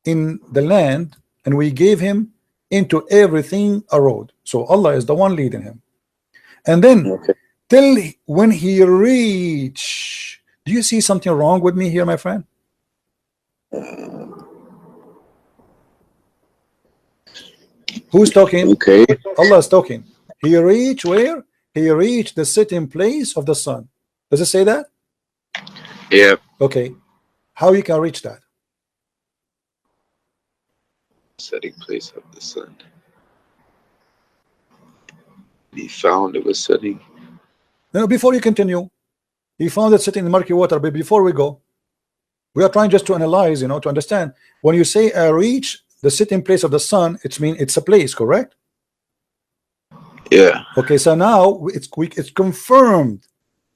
in the land, and we gave him into everything a road. So Allah is the one leading him. And then till when he reach, do you see something wrong with me here, my friend? Who's talking? Okay. Allah is talking. He reached where? He reached the sitting place of the sun. Does it say that? Yeah. Okay. How you can reach that? Setting place of the sun. He found it was setting. No, before you continue, he found it sitting in murky water. But before we go, we are trying just to analyze, you know, to understand. When you say reach the sitting place of the sun, it means it's a place, correct? Yeah. Okay, so now it's confirmed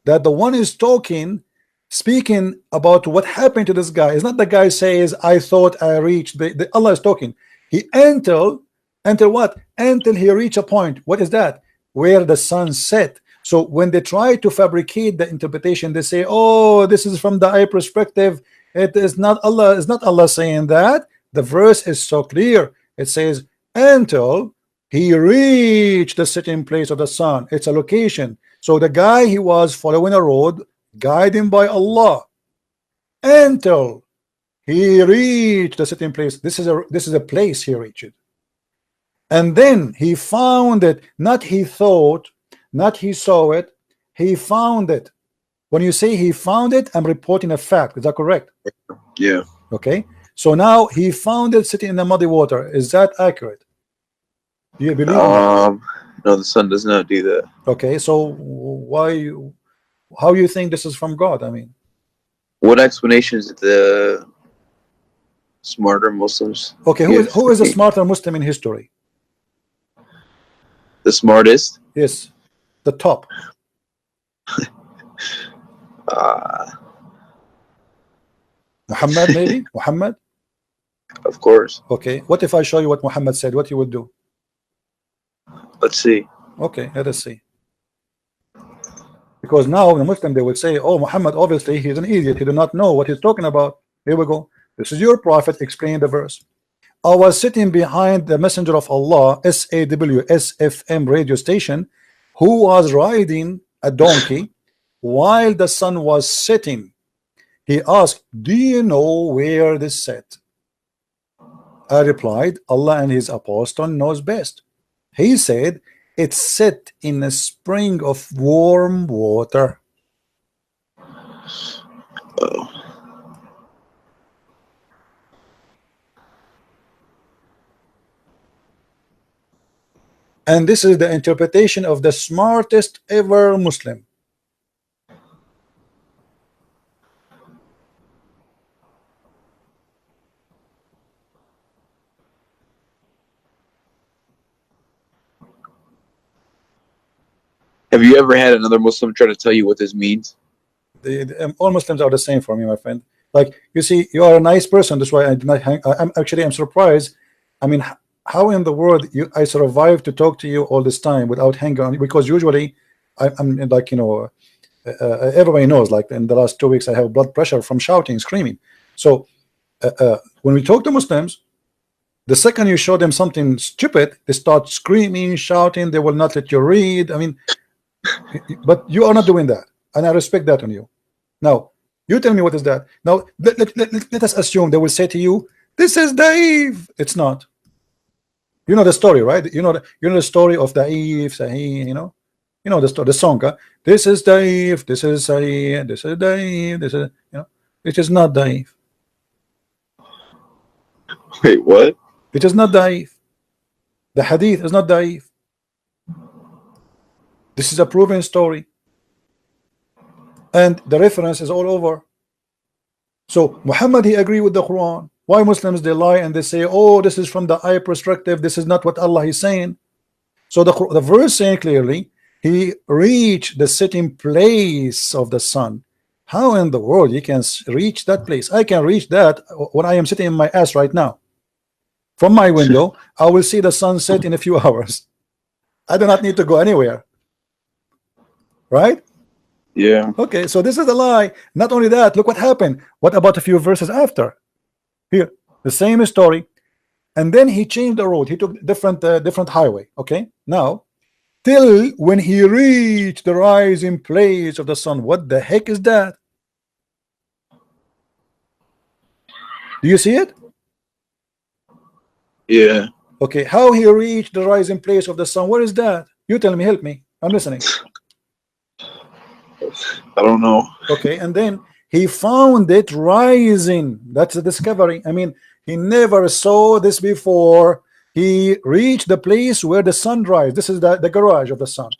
that the one is talking, speaking about what happened to this guy. It's not the guy says, I thought I reached. Allah is talking. He until what? Until he reached a point. What is that? Where the sun set. So when they try to fabricate the interpretation, they say, oh, this is from the eye perspective. It is not Allah. It's not Allah saying that. The verse is so clear. It says, until he reached the sitting place of the sun. It's a location. So the guy, he was following a road guided by Allah until he reached the sitting place. This is a place he reached, and then he found it. Not he thought, not he saw it, he found it. When you say he found it, I'm reporting a fact. Is that correct? Yeah. Okay, so now he found it sitting in the muddy water. Is that accurate? Do you believe in that? No, the sun does not do that. Okay, so why? How you think this is from God? I mean, What explanations did the smarter Muslims okay, give? who is a smarter Muslim in history? The smartest? Yes, the top. Muhammad, maybe Muhammad. Of course. Okay, what if I show you what Muhammad said? What you would do? Let's see. Okay, let us see. Because now the Muslim, they will say, oh, Muhammad, obviously he's an idiot, he do not know what he's talking about. Here we go. This is your prophet explaining the verse. I was sitting behind the messenger of Allah, SAWSFM radio station, who was riding a donkey while the sun was setting. He asked, do you know where this set? I replied, Allah and his apostle knows best. He said, it's set in a spring of warm water. Oh. And this is the interpretation of the smartest ever Muslim. Have you ever had another Muslim try to tell you what this means? All Muslims are the same for me, my friend. Like, you see, you are a nice person. That's why I did not hang. I'm surprised. I mean, how in the world I survived to talk to you all this time without hanging on? Because usually I'm like, you know, everybody knows, like in the last 2 weeks I have blood pressure from shouting, screaming. So when we talk to Muslims, the second you show them something stupid, they start screaming, shouting. They will not let you read. I mean, but you are not doing that, and I respect that on you. Now you tell me, what is that? Now let us assume they will say to you, this is Da'if. It's not. You know the story, right? You know the story of Da'if, Sahih. You know the story, the song. This is Da'if, this is Sahih, this is Da'if, this is, you know, it is not Da'if. Wait, what? It is not Da'if. The Hadith is not Da'if. This is a proven story, and the reference is all over. So Muhammad, he agreed with the Quran. Why Muslims, they lie and they say, oh, this is from the eye perspective, this is not what Allah is saying. So the verse saying clearly, he reached the setting place of the sun. How in the world you can reach that place? I can reach that when I am sitting in my ass right now. From my window, I will see the sun set in a few hours. I do not need to go anywhere. Right? Yeah. Okay, so this is a lie. Not only that, look what happened. What about a few verses after? Here, the same story, and then he changed the road. He took different highway. Okay, now till when he reached the rising place of the sun. What the heck is that? Do you see it? Yeah. Okay, how he reached the rising place of the sun? What is that? You tell me, help me. I'm listening. I don't know. Okay, and then he found it rising. That's a discovery. I mean, he never saw this before. He reached the place where the sun rises. This is the garage of the sun.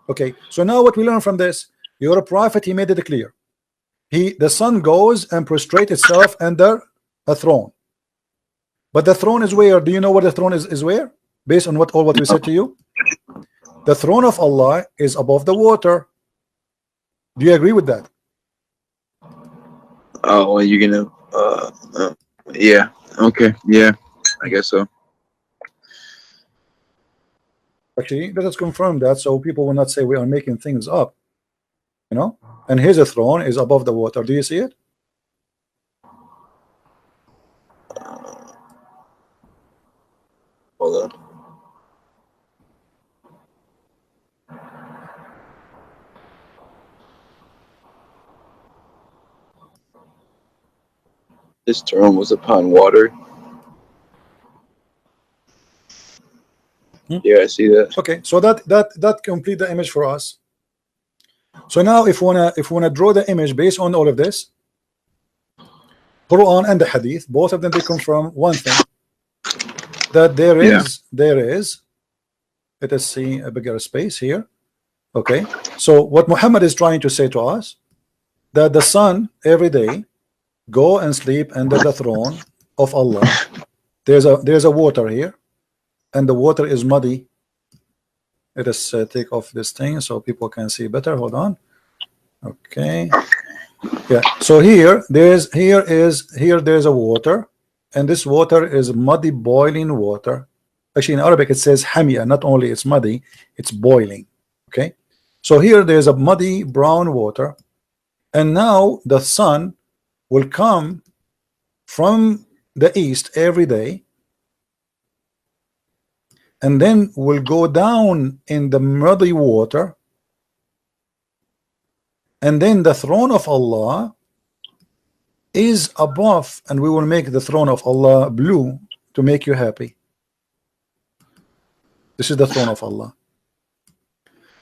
Okay, so now what we learn from this, you're a prophet, he made it clear. The sun goes and prostrates itself under a throne. But the throne is where? Do you know where the throne is where? Based on what we said to you? The throne of Allah is above the water. Do you agree with that? Oh, well, you're gonna yeah, okay, yeah, I guess so. Actually, let us confirm that so people will not say we are making things up, you know. And his throne is above the water. Do you see it? Hold on. This throne was upon water. Yeah, I see that. Okay, so that complete the image for us. So now if we wanna draw the image based on all of this, Quran and the Hadith, both of them, they confirm one thing. that there Yeah. is, let us see a bigger space here. Okay, so what Muhammad is trying to say to us, that the sun every day go and sleep under the throne of Allah. There's a water here, and the water is muddy. Let us take off this thing so people can see better. Hold on. Okay. Yeah. So here there's a water, and this water is muddy, boiling water. Actually, in Arabic it says hamia. Not only it's muddy, it's boiling. Okay. So here there's a muddy brown water, and now the sun will come from the east every day, and then will go down in the muddy water, and then the throne of Allah is above, and we will make the throne of Allah blue to make you happy. This is the throne of Allah.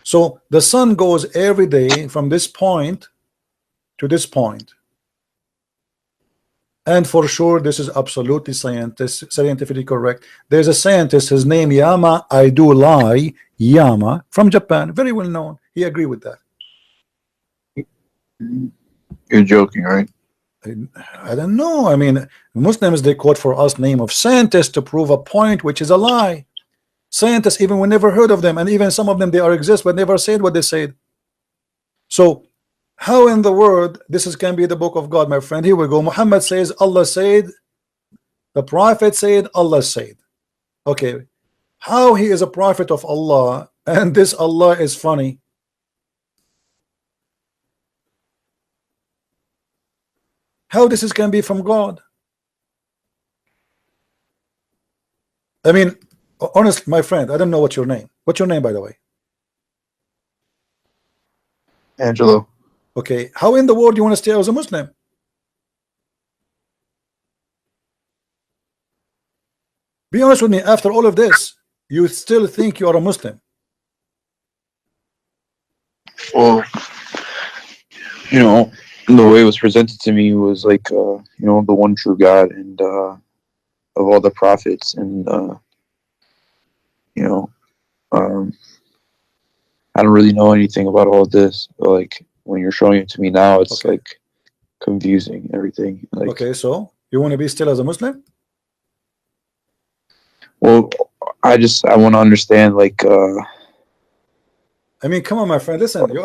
So the sun goes every day from this point to this point, and for sure this is absolutely scientifically correct. There's a scientist, his name Yama, I do lie, Yama, from Japan, very well known. He agreed with that. You're joking, right? I don't know. I mean, Muslims, they quote for us name of scientists to prove a point which is a lie. Scientists, even we never heard of them, and even some of them they are exist but never said what they said. So how in the world this can be the book of God, my friend? Here we go. Muhammad says Allah said, the prophet said, Allah said. Okay, how he is a prophet of Allah and this Allah is funny? How this can be from God? I mean, honestly, my friend, I don't know what's your name. What's your name, by the way? Angelo. Okay, how in the world do you want to stay as a Muslim? Be honest with me, after all of this, you still think you are a Muslim? Well, you know, the way it was presented to me was like, you know, the one true God and of all the prophets, and you know, I don't really know anything about all this, but like when you're showing it to me now, it's okay, like confusing everything. Like, okay, so you want to be still as a Muslim? well, I want to understand, like, I mean, come on, my friend. Listen, what do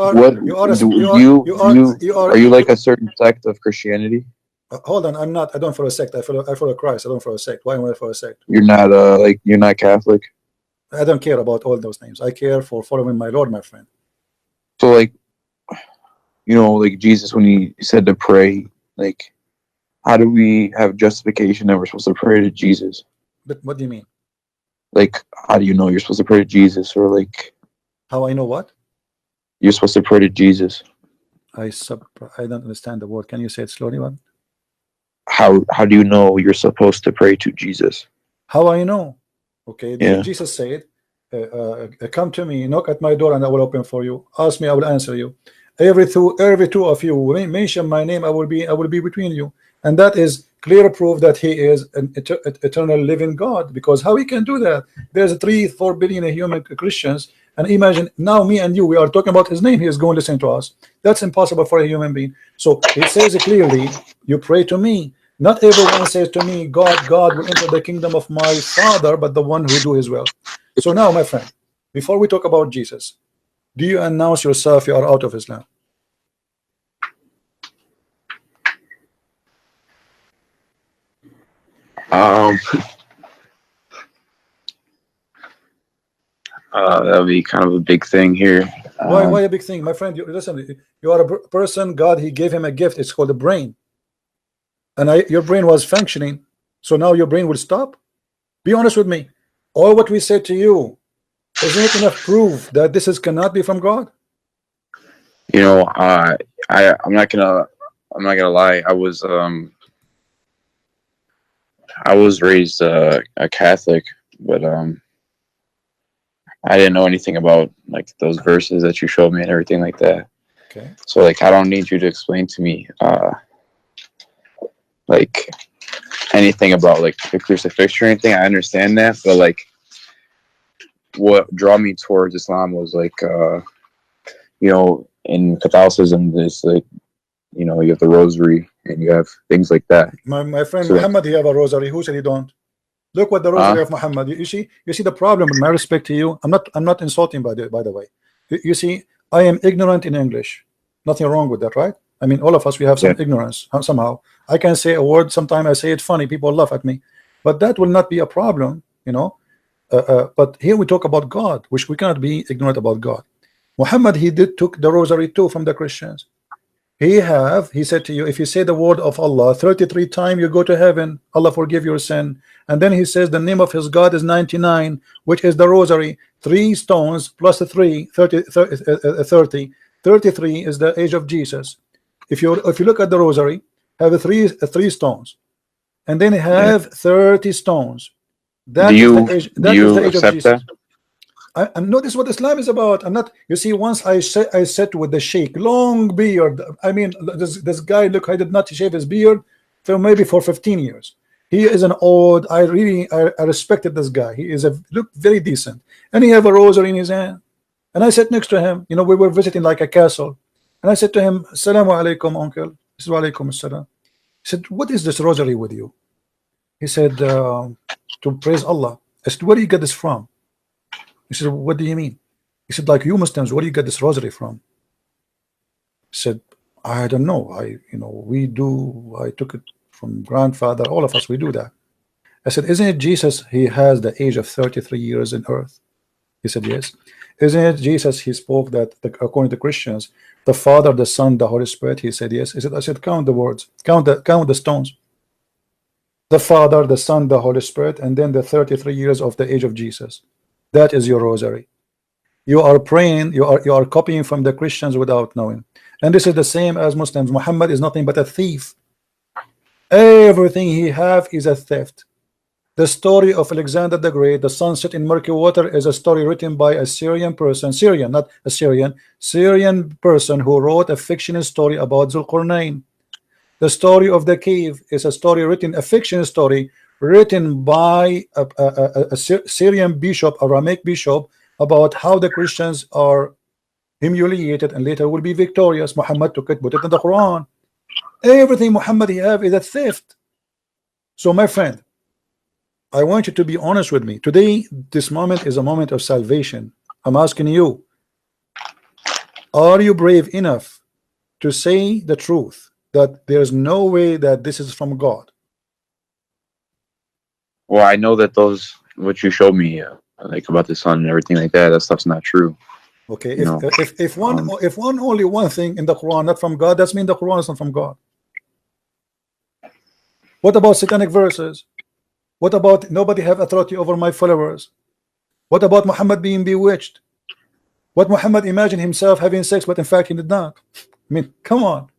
are you like a certain sect of Christianity? Hold on, I'm not. I don't follow a sect. I follow Christ. I don't follow a sect. Why am I follow a sect? You're not like, you're not Catholic. I don't care about all those names. I care for following my Lord, my friend. So like, you know, like Jesus, when he said to pray, like, how do we have justification that we're supposed to pray to Jesus? But what do you mean? Like, how do you know you're supposed to pray to Jesus? Or like, how I know what? You're supposed to pray to Jesus. I don't understand the word. Can you say it slowly, one? How do you know you're supposed to pray to Jesus? How I know? Okay, yeah. Jesus said, come to me, knock at my door and I will open for you. Ask me, I will answer you. Every two of you mention my name, I will be between you. And that is clear proof that he is an eternal living God, because how he can do that? There's 3-4 billion human Christians, and imagine now me and you, we are talking about his name, he is going to listen to us. That's impossible for a human being. So it says clearly, you pray to me. Not everyone says to me, God will enter the kingdom of my Father, but the one who do his will. So now, my friend, before we talk about Jesus, do you announce yourself you are out of Islam? That would be kind of a big thing here. Why a big thing, my friend? Listen, you are a person. God, he gave him a gift. It's called a brain, and your brain was functioning. So now your brain will stop. Be honest with me. All what we said to you, isn't it enough proof that this cannot be from God? You know, I'm not gonna lie. I was raised a Catholic, but I didn't know anything about like those verses that you showed me and everything like that. Okay. So like, I don't need you to explain to me like anything about like the crucifixion or anything. I understand that, but like what drew me towards Islam was like in Catholicism there's like you have the rosary and you have things like that. My friend So Muhammad, he have a rosary. Who said he don't? Look what the rosary of Muhammad. You see the problem. With my respect to you, I'm not insulting by the way. You see, I am ignorant in English. Nothing wrong with that, right? I mean, all of us, we have some ignorance somehow. I can say a word, sometimes I say it funny, people laugh at me, but that will not be a problem, but here we talk about God, which we cannot be ignorant about God. Muhammad, he took the rosary too from the Christians. He said to you, if you say the word of Allah 33 times, you go to heaven, Allah forgive your sin. And then he says the name of his God is 99, which is the rosary, 3 stones plus 3, 30, 33 is the age of Jesus. If you look at the rosary, have three stones, and then have 30 stones. That is the age. That is the age of Jesus. I'm not. This is what Islam is about. I'm not. You see, once I sat with the sheikh, long beard. I mean, this guy. Look, I did not shave his beard for maybe 15 years. He is an old. I respected this guy. He is look very decent, and he have a rosary in his hand. And I sat next to him. We were visiting like a castle. And I said to him, Assalamu alaikum, uncle. He said, Wa alaikum assalam. He said, what is this rosary with you? He said, to praise Allah. I said, where do you get this from? He said, what do you mean? He said, like you Muslims, where do you get this rosary from? He said, I don't know. I took it from grandfather. All of us, we do that. I said, isn't it Jesus? He has the age of 33 years in earth. He said, yes. Isn't it Jesus? He spoke that according to Christians, the Father, the Son, the Holy Spirit. He said, yes. I said, count the words, count the stones. The Father, the Son, the Holy Spirit, and then the 33 years of the age of Jesus. That is your rosary. You are praying, you are copying from the Christians without knowing. And this is the same as Muslims. Muhammad is nothing but a thief. Everything he have is a theft. The story of Alexander the Great, the sunset in murky water, is a story written by a Syrian person, not Assyrian, Syrian person who wrote a fictional story about Zulqarnain. The story of the cave is a fictional story written by a Syrian bishop, Aramic bishop, about how the Christians are humiliated and later will be victorious. Muhammad took it, put it in the Quran. Everything Muhammad he have is a theft. So my friend, I want you to be honest with me. Today, this moment is a moment of salvation. I'm asking you, are you brave enough to say the truth that there's no way that this is from God? Well, I know that what you showed me, like about the sun and everything like that stuff's not true. Okay, if only one thing in the Quran not from God, that's mean the Quran is not from God. What about satanic verses? What about nobody have authority over my followers? What about Muhammad being bewitched? What Muhammad imagined himself having sex, but in fact he did not? I mean, come on.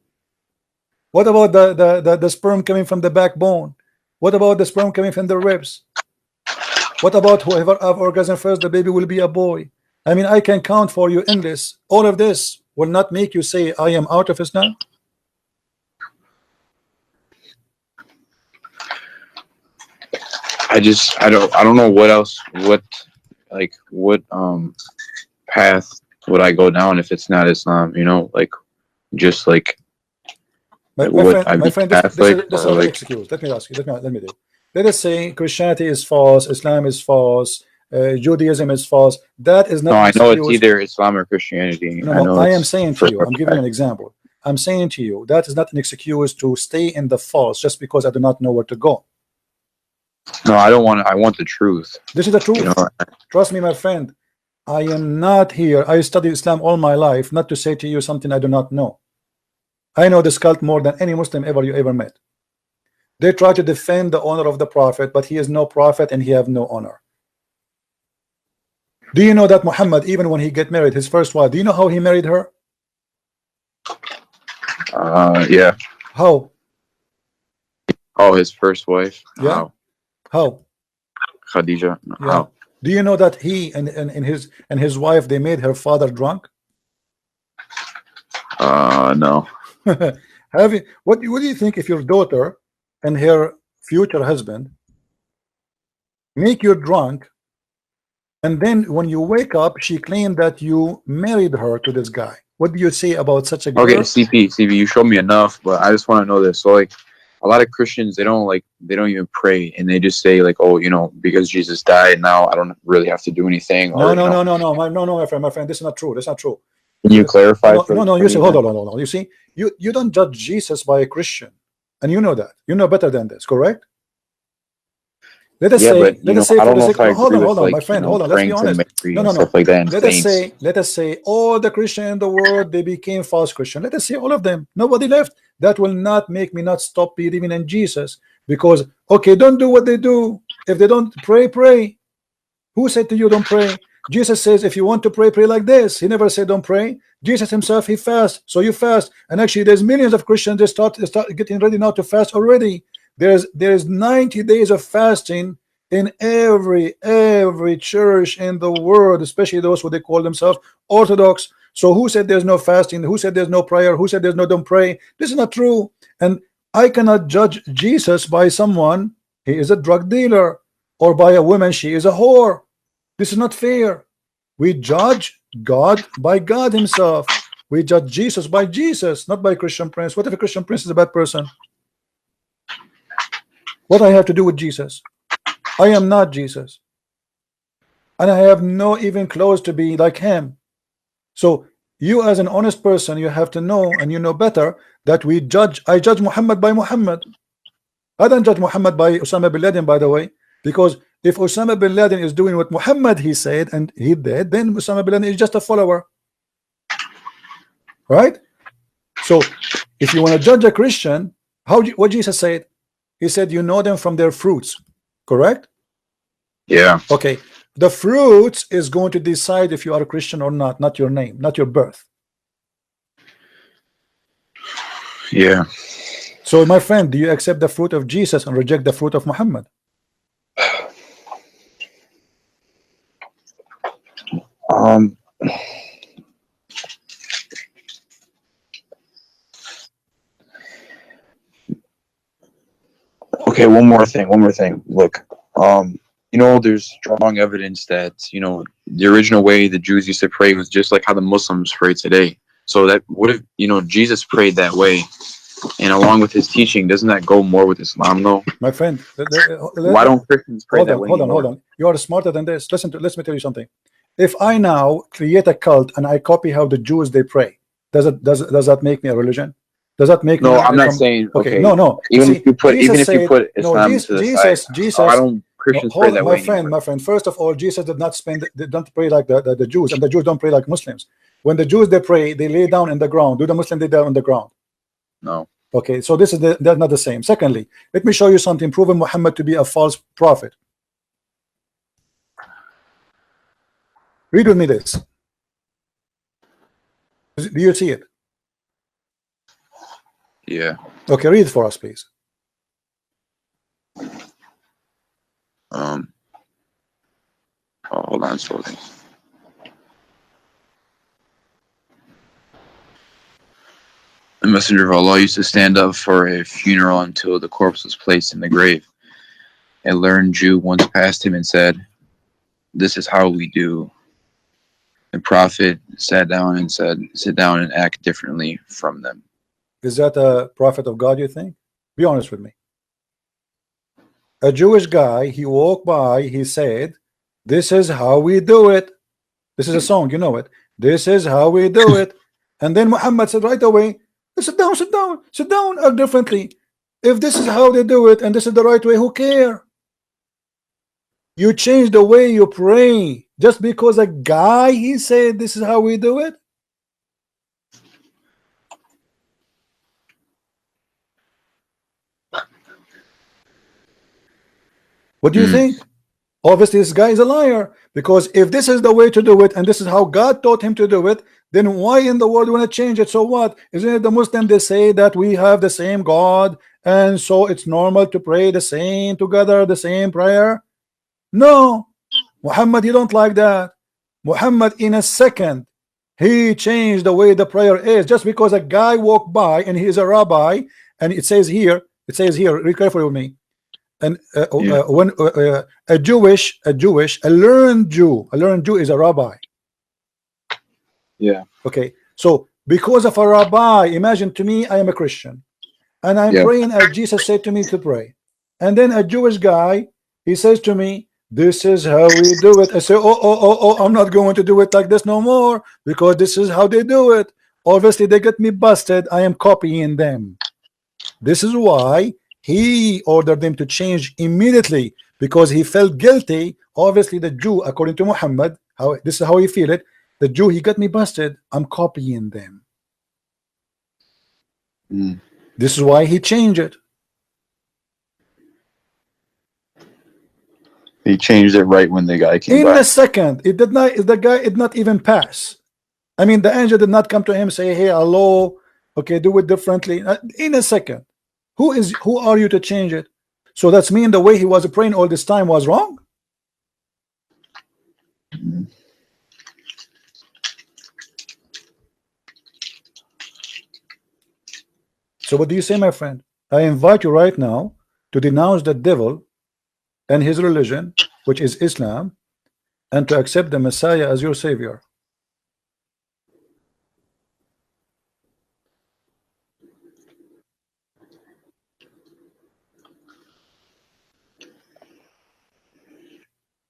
What about the sperm coming from the backbone? What about the sperm coming from the ribs? What about whoever have orgasm first, the baby will be a boy? I mean, I can count for you endless. All of this will not make you say I am out of Islam. I don't know what else, what path would I go down if it's not Islam, just like my friend, this is an excuse. Let me ask you, let me do it. Let us say Christianity is false, Islam is false, Judaism is false. That is not. No, I know it's either Islam or Christianity. No, I am saying to you, I'm giving you an example. I'm saying to you, that is not an excuse to stay in the false just because I do not know where to go. No, I don't want it. I want the truth. This is the truth. Trust me, my friend. I am not here. I studied Islam all my life, not to say to you something I do not know. I know this cult more than any Muslim you ever met. They try to defend the honor of the Prophet, but he is no prophet and he have no honor. Do you know that Muhammad, even when he get married, his first wife, do you know how he married her? Yeah. How? Oh, his first wife. Yeah. How? Khadija. Yeah. How? Do you know that he and his wife, they made her father drunk? No. What do you think if your daughter and her future husband, make you drunk, and then when you wake up, she claimed that you married her to this guy. What do you say about such a girl? Okay, CP, you showed me enough, but I just want to know this. So, like, a lot of Christians, they don't even pray, and they just say, like, oh, because Jesus died, now I don't really have to do anything. No, my friend, this is not true. That's not true. Can you clarify? No. You say, hold on. You see, you don't judge Jesus by a Christian, and you know that. You know better than this, correct? Let us say, I don't know if I agree with, hold on, like, my friend, hold on. Let's be honest. No. Stuff like that, and Let us say all the Christians in the world, they became false Christian. Let us say all of them. Nobody left. That will not make me not stop believing in Jesus, because okay, don't do what they do. If they don't pray, pray. Who said to you don't pray? Jesus says if you want to pray, pray like this. He never said don't pray. Jesus himself, he fasts, so you fast. And actually, there's millions of Christians they start getting ready now to fast already. There's 90 days of fasting in every church in the world, especially those who they call themselves Orthodox. So who said there's no fasting? Who said there's no prayer? Who said there's no don't pray? This is not true. And I cannot judge Jesus by someone, he is a drug dealer, or by a woman, she is a whore. This is not fair. We judge God by God himself. We judge Jesus by Jesus, not by Christian Prince. What if a Christian Prince is a bad person? What I have to do with Jesus? I am not Jesus, and I have no even close to be like him. So you, as an honest person, you have to know, and you know better, that I judge Muhammad by Muhammad. I don't judge Muhammad by Osama bin Laden, by the way, because if Osama bin Laden is doing what Muhammad he said and he did, then Osama bin Laden is just a follower, right? So if you want to judge a Christian, what Jesus said? He said, you know them from their fruits, correct? Yeah. Okay. The fruits is going to decide if you are a Christian or not your name, not your birth. Yeah. So, my friend, do you accept the fruit of Jesus and reject the fruit of Muhammad? Okay, one more thing. Look, there's strong evidence that, the original way the Jews used to pray was just like how the Muslims pray today. So that what if, Jesus prayed that way, and along with his teaching, doesn't that go more with Islam though? My friend, why don't Christians pray that way anymore? Hold on. You are smarter than this. Let me tell you something. If I now create a cult and I copy how the Jews they pray, does that make me a religion? Does that make no? I'm not saying okay. No. Even if you put Islam to the side, Jesus. I don't. Christians pray that way anymore. My friend. First of all, Jesus did not pray like the Jews, and the Jews don't pray like Muslims. When the Jews they pray, they lay down in the ground. Do the Muslims lay down on the ground? No. Okay, so they're not the same. Secondly, let me show you something proving Muhammad to be a false prophet. Read with me this. Do you see it? Yeah. Okay, read it for us, please. Hold on, slowly. The messenger of Allah used to stand up for a funeral until the corpse was placed in the grave. A learned Jew once passed him and said, "This is how we do." The Prophet sat down and said, "Sit down and act differently from them." Is that a prophet of God, you think? Be honest with me. A Jewish guy, he walked by, he said, "This is how we do it." This is a song, you know it. This is how we do it. And then Muhammad said right away, sit down, act differently. If this is how they do it and this is the right way, who care? You change the way you pray just because a guy he said this is how we do it. What do you think? Obviously this guy is a liar, because if this is the way to do it and this is how God taught him to do it, then why in the world want to change it? So what? Isn't it the Muslim they say that we have the same God and so it's normal to pray the same together, the same prayer? No, Muhammad, you don't like that. Muhammad in a second he changed the way the prayer is, just because a guy walked by and he is a rabbi, and it says here, read carefully with me. And Yeah. when a learned Jew is a rabbi. Yeah. Okay, so because of a rabbi, imagine to me, I am a Christian, and I'm Yeah. praying as Jesus said to me to pray, and then a Jewish guy, he says to me, this is how we do it. I say, oh, I'm not going to do it like this no more, because this is how they do it. Obviously they get me busted. I am copying them. This is why he ordered them to change immediately, because he felt guilty. Obviously the Jew, according to Muhammad, how this is how he feel it, the Jew, he got me busted, I'm copying them. Mm. This is why he changed it. He changed it right when the guy came In back. a second. It did not, the guy did not even pass. I mean, the angel did not come to him, say, hey, hello, okay, do it differently. In a second. Who are you to change it? So that's mean the way he was praying all this time was wrong? Mm. So what do you say, my friend? I invite you right now to denounce the devil and his religion, which is Islam, and to accept the Messiah as your savior.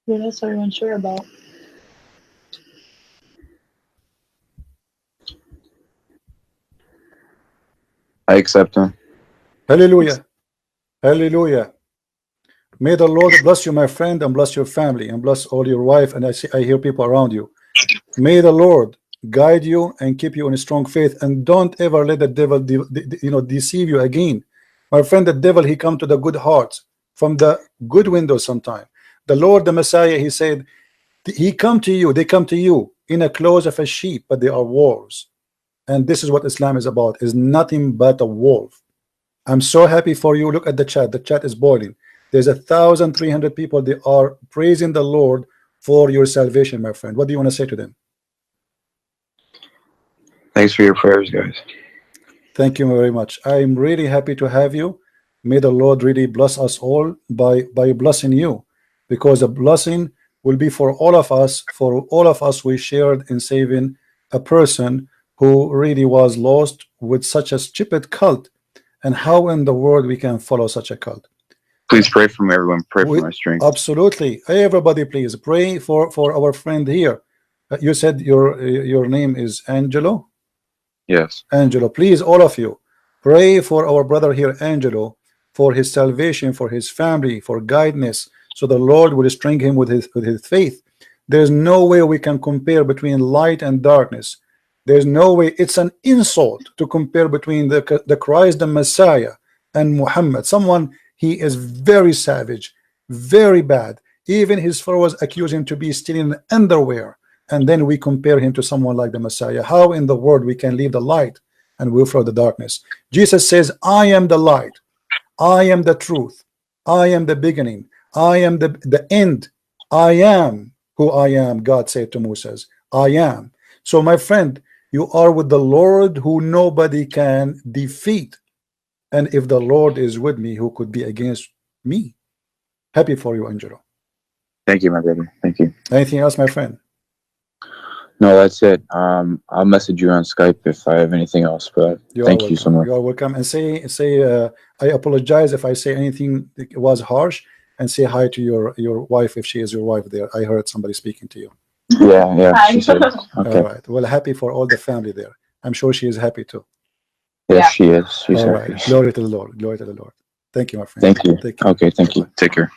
What else are you unsure about? I accept him. Hallelujah. Hallelujah. May the Lord bless you, my friend, and bless your family, and bless all your wife. And I hear people around you. May the Lord guide you and keep you in a strong faith, and don't ever let the devil deceive you again. My friend, the devil, he come to the good hearts from the good windows sometime. The Lord, the Messiah, he said, he come to you, they come to you in a clothes of a sheep, but they are wolves. And this is what Islam is about, is nothing but a wolf. I'm so happy for you. Look at the chat. The chat is boiling. There's 1,300 people. They are praising the Lord for your salvation, my friend. What do you want to say to them? Thanks for your prayers, guys. Thank you very much. I'm really happy to have you. May the Lord really bless us all by blessing you, because a blessing will be for all of us. For all of us, we shared in saving a person who really was lost with such a stupid cult. And how in the world we can follow such a cult? Please pray for me, everyone. Pray for my strength. Absolutely. Everybody, please pray for our friend here. You said your name is Angelo? Yes. Angelo, please, all of you, pray for our brother here, Angelo, for his salvation, for his family, for guidance, so the Lord will strengthen him with his faith. There's no way we can compare between light and darkness. There's no way. It's an insult to compare between the Christ, the Messiah, and Muhammad. Someone, he is very savage, very bad. Even his followers accuse him to be stealing underwear, and then we compare him to someone like the Messiah. How in the world we can leave the light and we'll follow the darkness? Jesus says, I am the light, I am the truth, I am the beginning, I am the end, I am who I am. God said to Moses, I am. So my friend, you are with the Lord who nobody can defeat. And if the Lord is with me, who could be against me? Happy for you, Angelo. Thank you, my brother. Thank you. Anything else, my friend? No, that's it. I'll message you on Skype if I have anything else. But thank you so much. You are welcome. And say I apologize if I say anything that was harsh, and say hi to your wife if she is your wife there. I heard somebody speaking to you. Yeah. She said. Okay. All right. Well, happy for all the family there. I'm sure she is happy too. Yes, Yeah. she is. She's All happy. right. Glory to the Lord. Glory to the Lord. Thank you, my friend. Thank you. Take care. Okay, thank you. Take care.